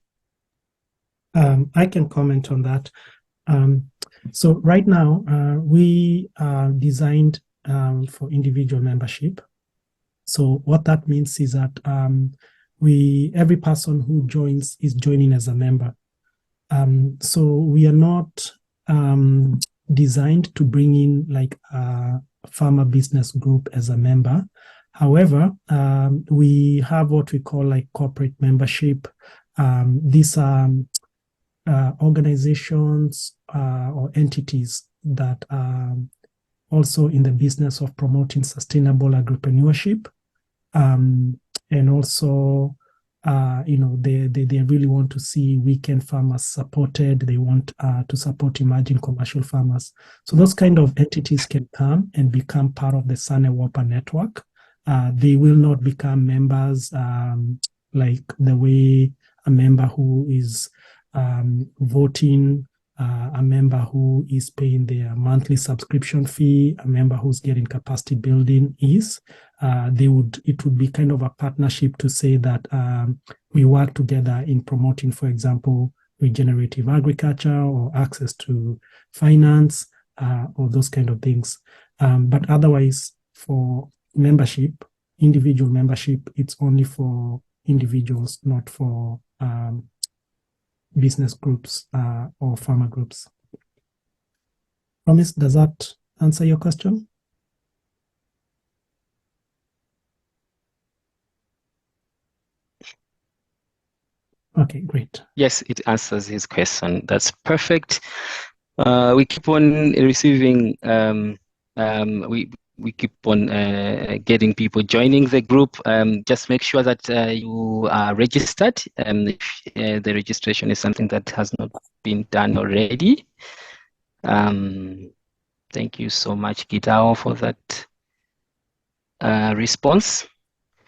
I can comment on that. So right now, we are designed for individual membership. So what that means is that every person who joins is joining as a member. So we are not designed to bring in like a farmer business group as a member. However, we have what we call like corporate membership. These are organizations or entities that are also in the business of promoting sustainable entrepreneurship, and also they really want to see weekend farmers supported. They want to support emerging commercial farmers. So those kind of entities can come and become part of the SANEWOPA network. They will not become members like the way a member who is voting, a member who is paying their monthly subscription fee, a member who's getting capacity building is. It would be kind of a partnership to say that we work together in promoting, for example, regenerative agriculture or access to finance or those kind of things. But otherwise, for membership, individual membership, it's only for individuals, not for business groups or farmer groups. Promise, does that answer your question? Okay, great. Yes, it answers his question. That's perfect. We keep on receiving, we keep on getting people joining the group. Just make sure that you are registered. If the registration is something that has not been done already. Thank you so much, Gitao, for that response.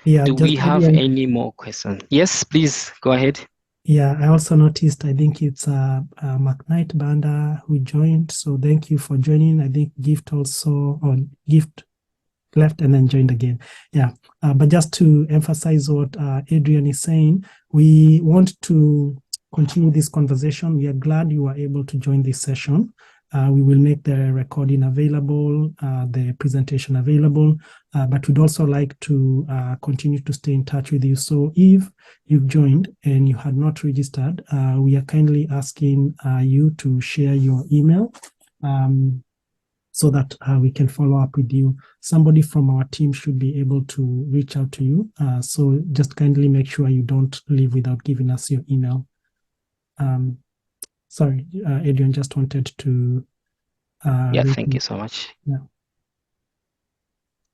Yeah. Do we have any more questions? Yes, please go ahead. Yeah, I also noticed, I think it's McKnight Banda who joined. So thank you for joining. I think Gift left and then joined again. Yeah, but just to emphasize what Adrian is saying, we want to continue this conversation. We are glad you were able to join this session. We will make the recording available, the presentation available, but we'd also like to continue to stay in touch with you. So if you've joined and you had not registered, we are kindly asking you to share your email so that we can follow up with you. Somebody from our team should be able to reach out to you. So just kindly make sure you don't leave without giving us your email. Sorry, Adrian just wanted to... thank you so much. Yeah.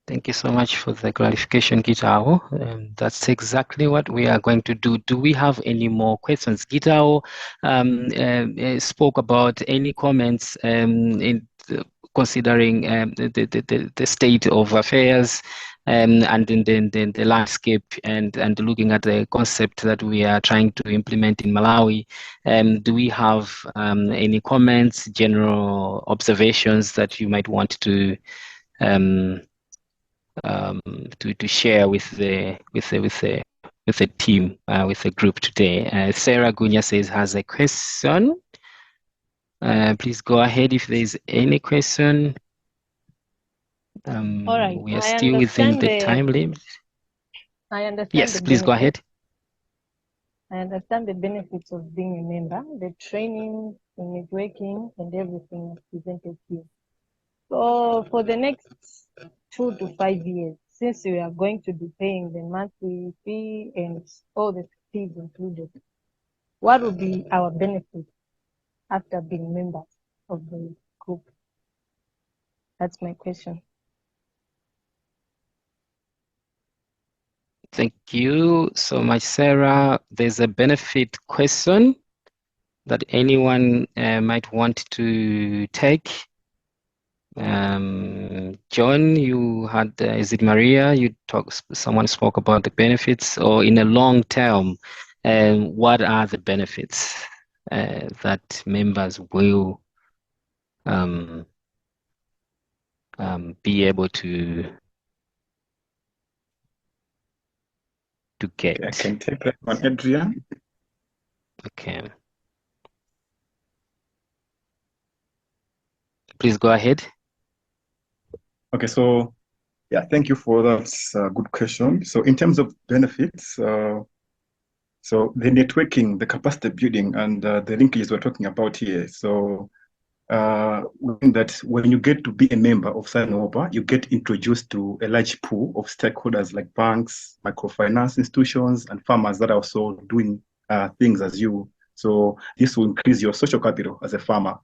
Thank you so much for the clarification, Gitao. That's exactly what we are going to do. Do we have any more questions? Gitao spoke about any comments considering the state of affairs and then the landscape and looking at the concept that we are trying to implement in Malawi. Do we have any comments, general observations that you might want to share with the team, with the group today? Sarah Gunya says has a question. Please go ahead if there is any question. All right. We are still within the time limit. I understand. Yes, please go ahead. I understand the benefits of being a member, the training, the networking, and everything is presented here. So for the next 2 to 5 years, since we are going to be paying the monthly fee and all the fees included, what will be our benefit after being members of the group? That's my question. Thank you so much, Sarah. There's a benefit question that anyone might want to take. John, you had, is it Maria? Someone spoke about the benefits, or in a long term, what are the benefits that members will be able to get? I can take that one, Adrian. Okay. Please go ahead. Okay, so yeah, thank you for that good question. So in terms of benefits, so the networking, the capacity building, and the linkages we're talking about here. So that when you get to be a member of SANEWOPA, you get introduced to a large pool of stakeholders like banks, microfinance institutions, and farmers that are also doing things as you. So this will increase your social capital as a farmer,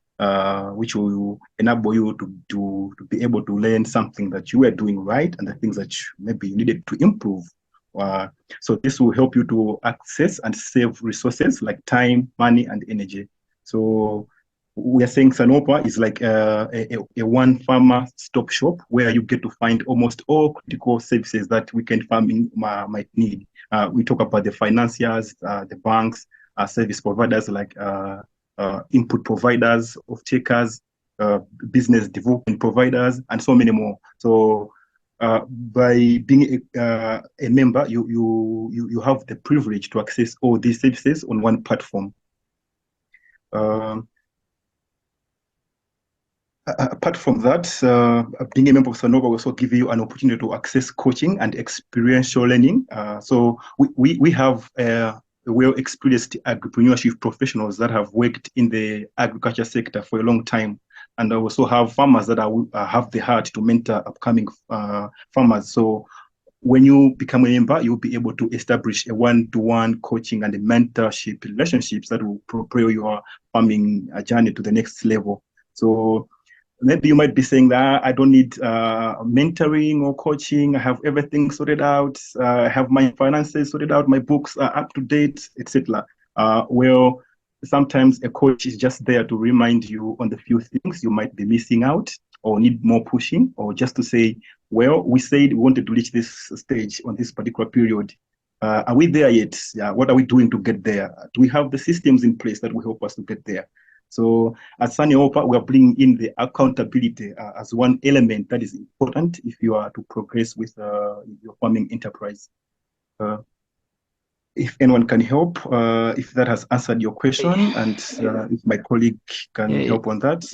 which will enable you to be able to learn something that you were doing right and the things that maybe you needed to improve. So this will help you to access and save resources like time, money, and energy. So we are saying SANEWOPA is like a one farmer stop shop where you get to find almost all critical services that weekend farming might need. We talk about the financiers, the banks, service providers like input providers, off-takers, business development providers, and so many more. So by being a member, you have the privilege to access all these services on one platform. Apart from that, being a member of SANEWOPA will also give you an opportunity to access coaching and experiential learning. So we have well-experienced agripreneurship professionals that have worked in the agriculture sector for a long time, and also have farmers that have the heart to mentor upcoming farmers. So when you become a member, you'll be able to establish a one-to-one coaching and a mentorship relationships that will propel your farming journey to the next level. So maybe you might be saying that I don't need mentoring or coaching. I have everything sorted out. I have my finances sorted out. My books are up to date, etc. Well, sometimes a coach is just there to remind you on the few things you might be missing out or need more pushing, or just to say, well, we said we wanted to reach this stage on this particular period. Are we there yet? Yeah. What are we doing to get there? Do we have the systems in place that will help us to get there? So at SANEWOPA, we are bringing in the accountability as one element that is important if you are to progress with your farming enterprise. If anyone can help, if that has answered your question, and if my colleague can help on that.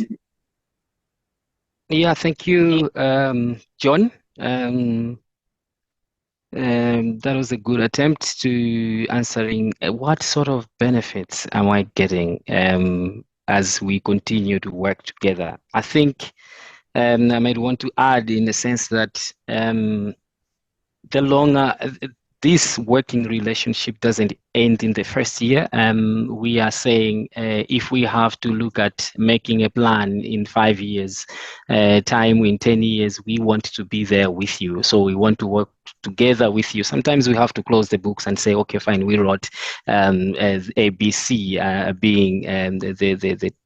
Yeah, thank you, John. That was a good attempt to answering what sort of benefits am I getting as we continue to work together. I think I might want to add in the sense that the longer this working relationship doesn't end in the first year. We are saying if we have to look at making a plan in 5 years, time in 10 years, we want to be there with you. So we want to work together with you. Sometimes we have to close the books and say, okay, fine, we wrote as ABC being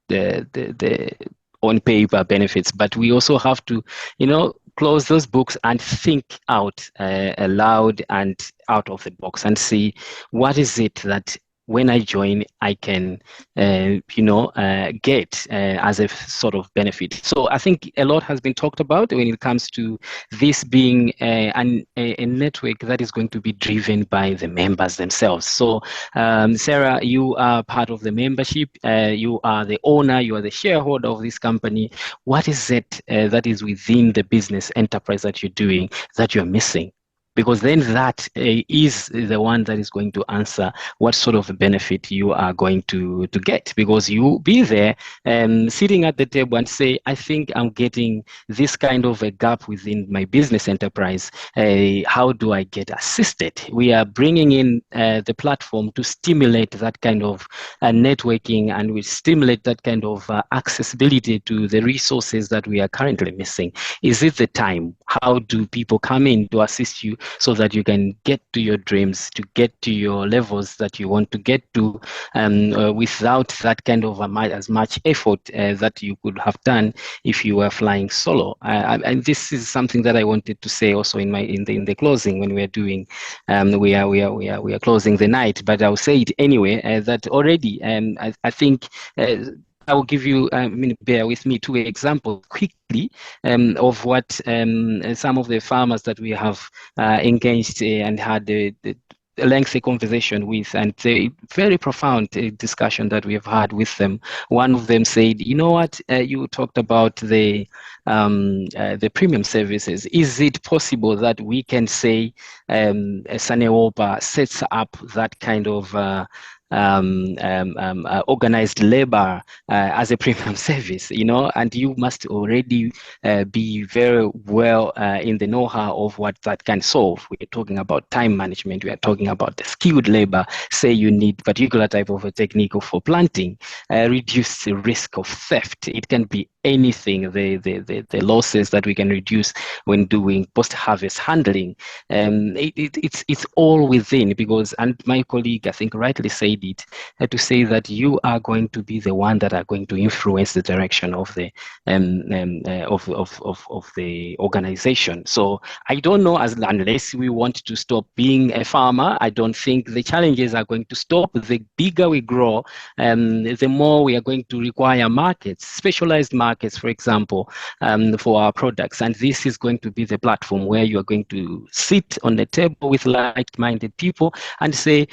the on paper benefits, but we also have to, close those books and think out aloud and out of the box and see what is it that when I join, I can, get as a sort of benefit. So I think a lot has been talked about when it comes to this being a network that is going to be driven by the members themselves. So Sarah, you are part of the membership. You are the owner. You are the shareholder of this company. What is it that is within the business enterprise that you're doing that you're missing? Because then that is the one that is going to answer what sort of benefit you are going to get. Because you be there sitting at the table and say, I think I'm getting this kind of a gap within my business enterprise. How do I get assisted? We are bringing in the platform to stimulate that kind of networking, and we stimulate that kind of accessibility to the resources that we are currently missing. Is it the time? How do people come in to assist you so that you can get to your dreams, to get to your levels that you want to get to without that kind of as much effort that you could have done if you were flying solo? And this is something that I wanted to say also in the closing when we are doing we are closing the night, but I'll say it anyway that already I think I will give you, bear with me, 2 examples quickly of what some of the farmers that we have engaged and had a lengthy conversation with, and a very profound discussion that we have had with them. One of them said, you know what, you talked about the premium services. Is it possible that we can say SANEWOPA sets up that kind of organized labor as a premium service, and you must already be very well in the know-how of what that can solve. We're talking about time management. We are talking about the skilled labor. Say you need particular type of a technique for planting, reduce the risk of theft. It can be anything, the losses that we can reduce when doing post-harvest handling. It's all within, because, and my colleague, I think, rightly said it, to say that you are going to be the one that are going to influence the direction of the of the organization. So I don't know, unless we want to stop being a farmer, I don't think the challenges are going to stop. The bigger we grow, the more we are going to require markets, specialized markets, for example, for our products. And this is going to be the platform where you are going to sit on the table with like-minded people and say,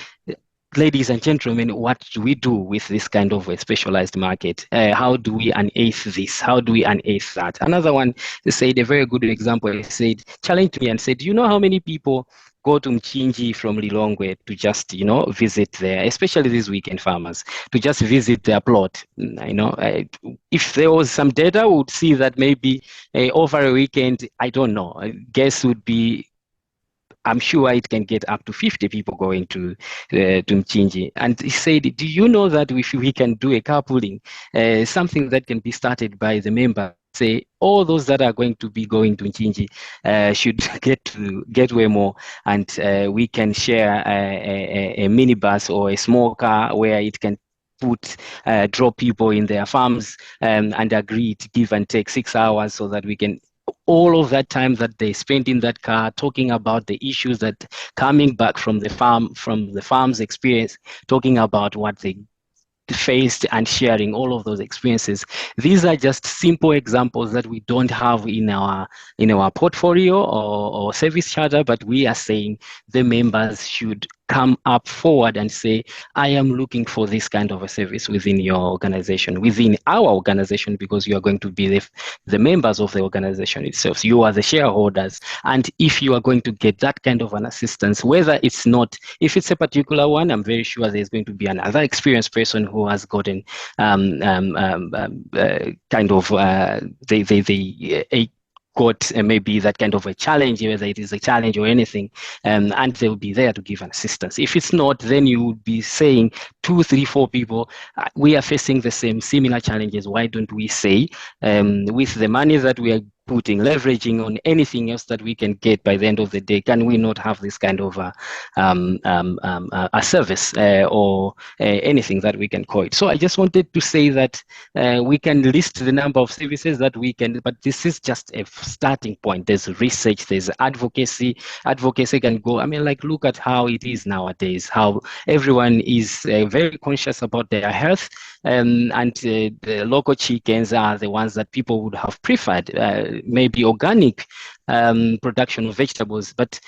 ladies and gentlemen, what do we do with this kind of a specialized market? How do we unearth this? How do we unearth that? Another one said, a very good example, he said, challenged me and said, do you know how many people go to Mchinji from Lilongwe to just, visit there, especially these weekend farmers, to just visit their plot? If there was some data, we would see that maybe over a weekend, I don't know, I guess would be, I'm sure it can get up to 50 people going to Mchinji. And he said, do you know that if we can do a carpooling, something that can be started by the member, say all those that are going to be going to Mchinji should get to Getwemo, and we can share a minibus or a small car where it can drop people in their farms and agree to give and take 6 hours, so that we can, all of that time that they spent in that car talking about the issues that coming back from the farm's experience, talking about what they faced and sharing all of those experiences. These are just simple examples that we don't have in our portfolio or service charter, but we are saying the members should come up forward and say, I am looking for this kind of a service within your organization, within our organization, because you are going to be the members of the organization itself. So you are the shareholders. And if you are going to get that kind of an assistance, whether it's not, if it's a particular one, I'm very sure there's going to be another experienced person who has gotten got maybe that kind of a challenge, whether it is a challenge or anything, and they will be there to give an assistance. If it's not, then you would be saying 2, 3, 4 people, we are facing the similar challenges. Why don't we say, with the money that we are leveraging on anything else that we can get by the end of the day, can we not have this kind of a service or anything that we can call it? So I just wanted to say that we can list the number of services that we can, but this is just a starting point. There's research, there's advocacy. Advocacy can go, I mean, like, look at how it is nowadays, how everyone is very conscious about their health, and the local chickens are the ones that people would have preferred, maybe organic production of vegetables. But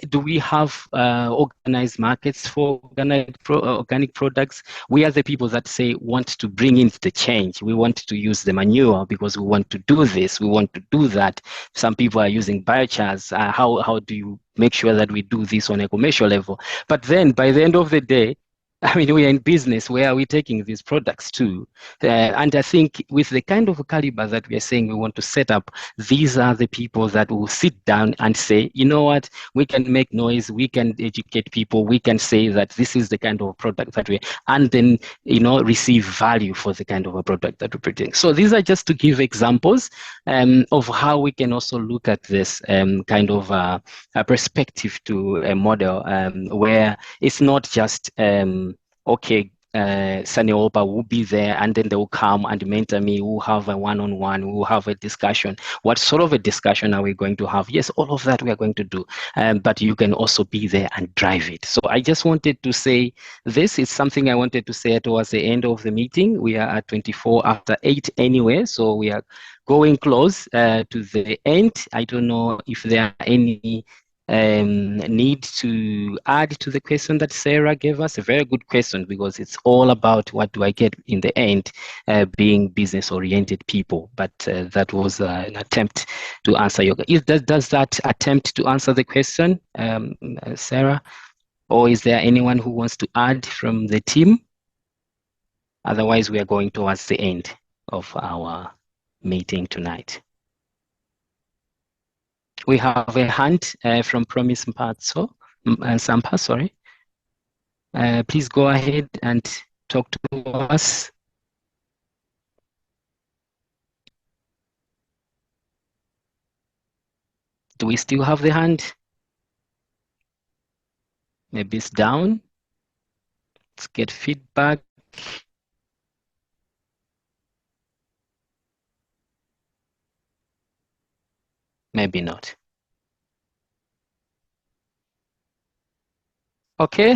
do we have organized markets for organic products? We are the people that say want to bring in the change. We want to use the manure because we want to do this, we want to do that. Some people are using biochars. How do you make sure that we do this on a commercial level? But then by the end of the day, I mean, we are in business. Where are we taking these products to? And I think with the kind of caliber that we are saying we want to set up, these are the people that will sit down and say, you know what, we can make noise, we can educate people, we can say that this is the kind of product that we, and then, you know, receive value for the kind of a product that we're producing. So these are just to give examples of how we can also look at this kind of a perspective to a model where it's not just okay, SANEWOPA will be there and then they will come and mentor me. We'll have a one-on-one, we'll have a discussion. What sort of a discussion are we going to have? Yes, all of that we are going to do, but you can also be there and drive it. So I just wanted to say this is something I wanted to say towards the end of the meeting. We are at 24 after 8 anyway, so we are going close to the end. I don't know if there are any need to add to the question that Sarah gave us. A very good question, because it's all about what do I get in the end, being business-oriented people. But that was an attempt to answer your. Does that attempt to answer the question, Sarah? Or is there anyone who wants to add from the team? Otherwise, we are going towards the end of our meeting tonight. We have a hand from Promise Sampa, sorry. Please go ahead and talk to us. Do we still have the hand? Maybe it's down. Let's get feedback. Maybe not. Okay,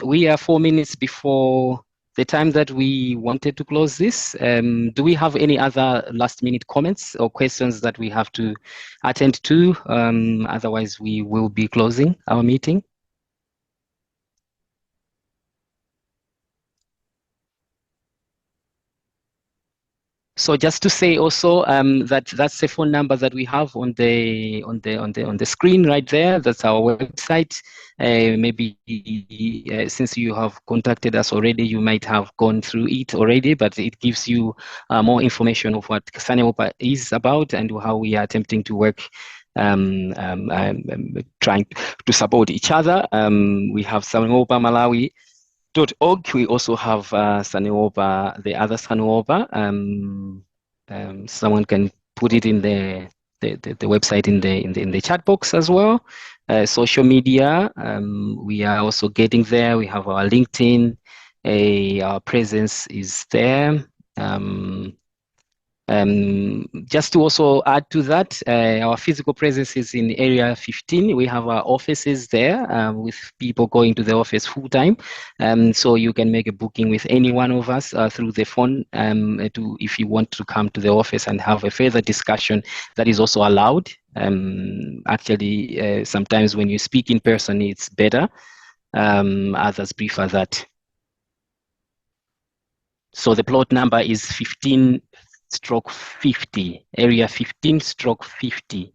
we are 4 minutes before the time that we wanted to close this. Do we have any other last minute comments or questions that we have to attend to? Otherwise, we will be closing our meeting. So just to say also that's the phone number that we have on the screen right there. That's our website. Maybe since you have contacted us already, you might have gone through it already, but it gives you more information of what SANEWOPA is about and how we are attempting to work, trying to support each other. We have SANEWOPA Malawi.org. We also have SANEWOPA, the other SANEWOPA. Someone can put it in the website in the chat box as well. Social media, we are also getting there. We have our LinkedIn. Our presence is there. Just to also add to that, our physical presence is in area 15. We have our offices there with people going to the office full time. So you can make a booking with any one of us through the phone if you want to come to the office and have a further discussion. That is also allowed. Actually, sometimes when you speak in person, it's better. Others prefer that. So the plot number is 15/50, area 15/50.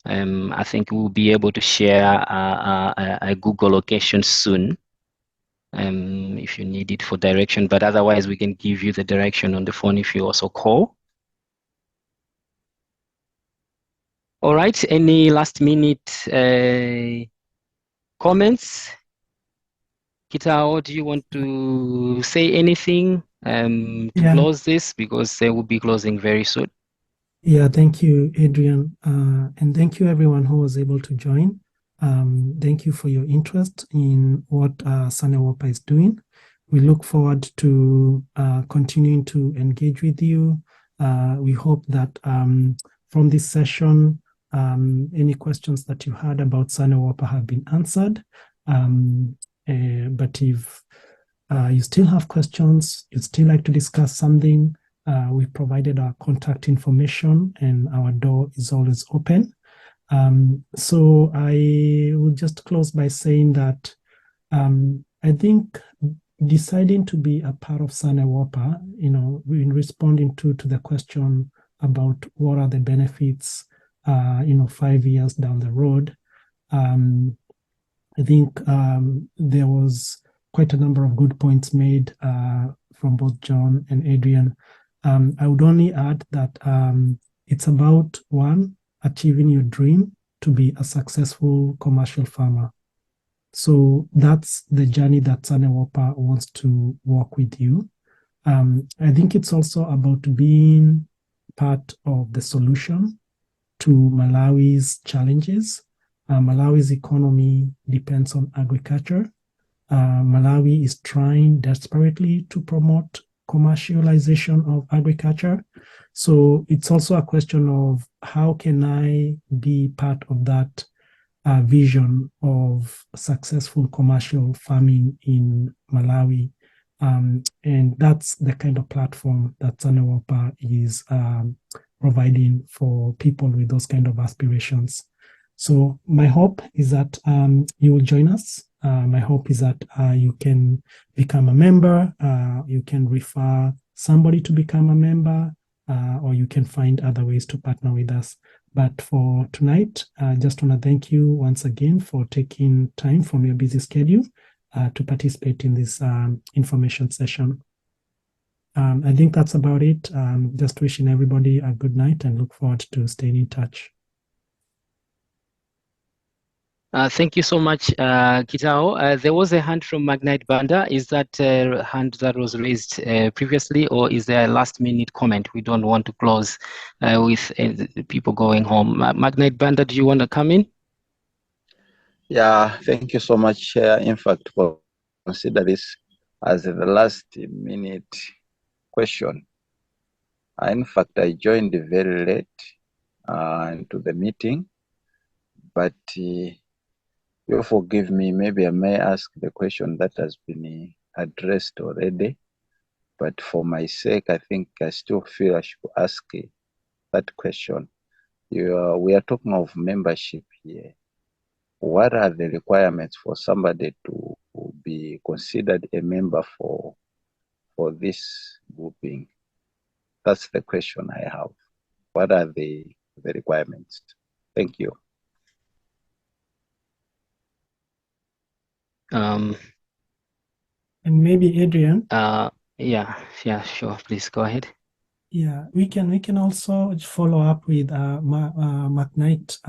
I think we'll be able to share a Google location soon if you need it for direction, but otherwise we can give you the direction on the phone if you also call. All right, any last minute comments? Kitao, do you want to say anything to Yeah. close this, because they will be closing very soon. Yeah, thank you, Adrian. And thank you everyone who was able to join. Thank you for your interest in what SANEWOPA is doing. We look forward to continuing to engage with you. We hope that from this session, any questions that you had about SANEWOPA have been answered. But if you still have questions, you'd still like to discuss something, we provided our contact information and our door is always open. So I will just close by saying that I think deciding to be a part of SANEWOPA, in responding to the question about what are the benefits, 5 years down the road, I think there was quite a number of good points made from both John and Adrian. I would only add that it's about, one, achieving your dream to be a successful commercial farmer. So that's the journey that SANEWOPA wants to walk with you. I think it's also about being part of the solution to Malawi's challenges. Malawi's economy depends on agriculture. Malawi is trying desperately to promote commercialization of agriculture. So it's also a question of how can I be part of that vision of successful commercial farming in Malawi. And that's the kind of platform that SANEWOPA is providing for people with those kind of aspirations. So my hope is that you will join us. My hope is that you can become a member, you can refer somebody to become a member, or you can find other ways to partner with us. But for tonight, I just want to thank you once again for taking time from your busy schedule to participate in this information session. I think that's about it. Just wishing everybody a good night and look forward to staying in touch. Thank you so much, Kitao. There was a hand from Magnite Banda. Is that a hand that was raised previously, or is there a last-minute comment? We don't want to close with people going home. Magnite Banda, do you want to come in? Yeah, thank you so much. In fact, we'll consider this as the last-minute question. In fact, I joined very late into the meeting, but you forgive me, maybe I may ask the question that has been addressed already, but for my sake, I think I still feel I should ask that question. We are talking of membership here. What are the requirements for somebody to be considered a member for this grouping? That's the question I have. What are the requirements? Thank you. And maybe Adrian. Yeah, sure. Please go ahead. Yeah, we can also follow up with Magnite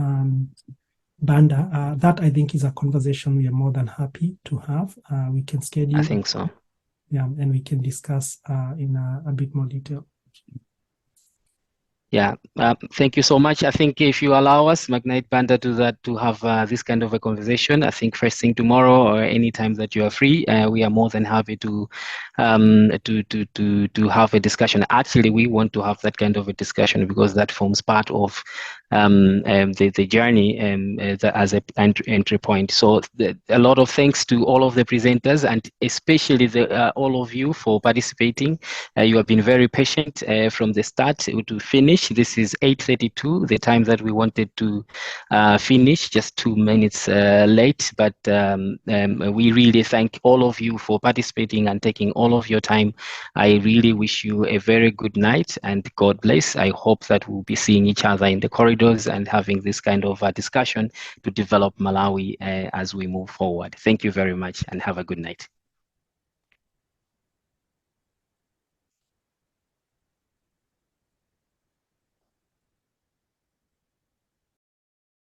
Banda. That I think is a conversation we are more than happy to have. We can schedule. I think so. Yeah, and we can discuss in a bit more detail. Yeah, thank you so much. I think if you allow us, Magnite Banda, to have this kind of a conversation, I think first thing tomorrow or any time that you are free, we are more than happy to have a discussion. Actually, we want to have that kind of a discussion because that forms part of the journey as an entry point. So a lot of thanks to all of the presenters and especially all of you for participating. You have been very patient from the start to finish. This is 8:32, the time that we wanted to finish, just 2 minutes late. But we really thank all of you for participating and taking all of your time. I really wish you a very good night and God bless. I hope that we'll be seeing each other in the corridors and having this kind of discussion to develop Malawi as we move forward. Thank you very much and have a good night.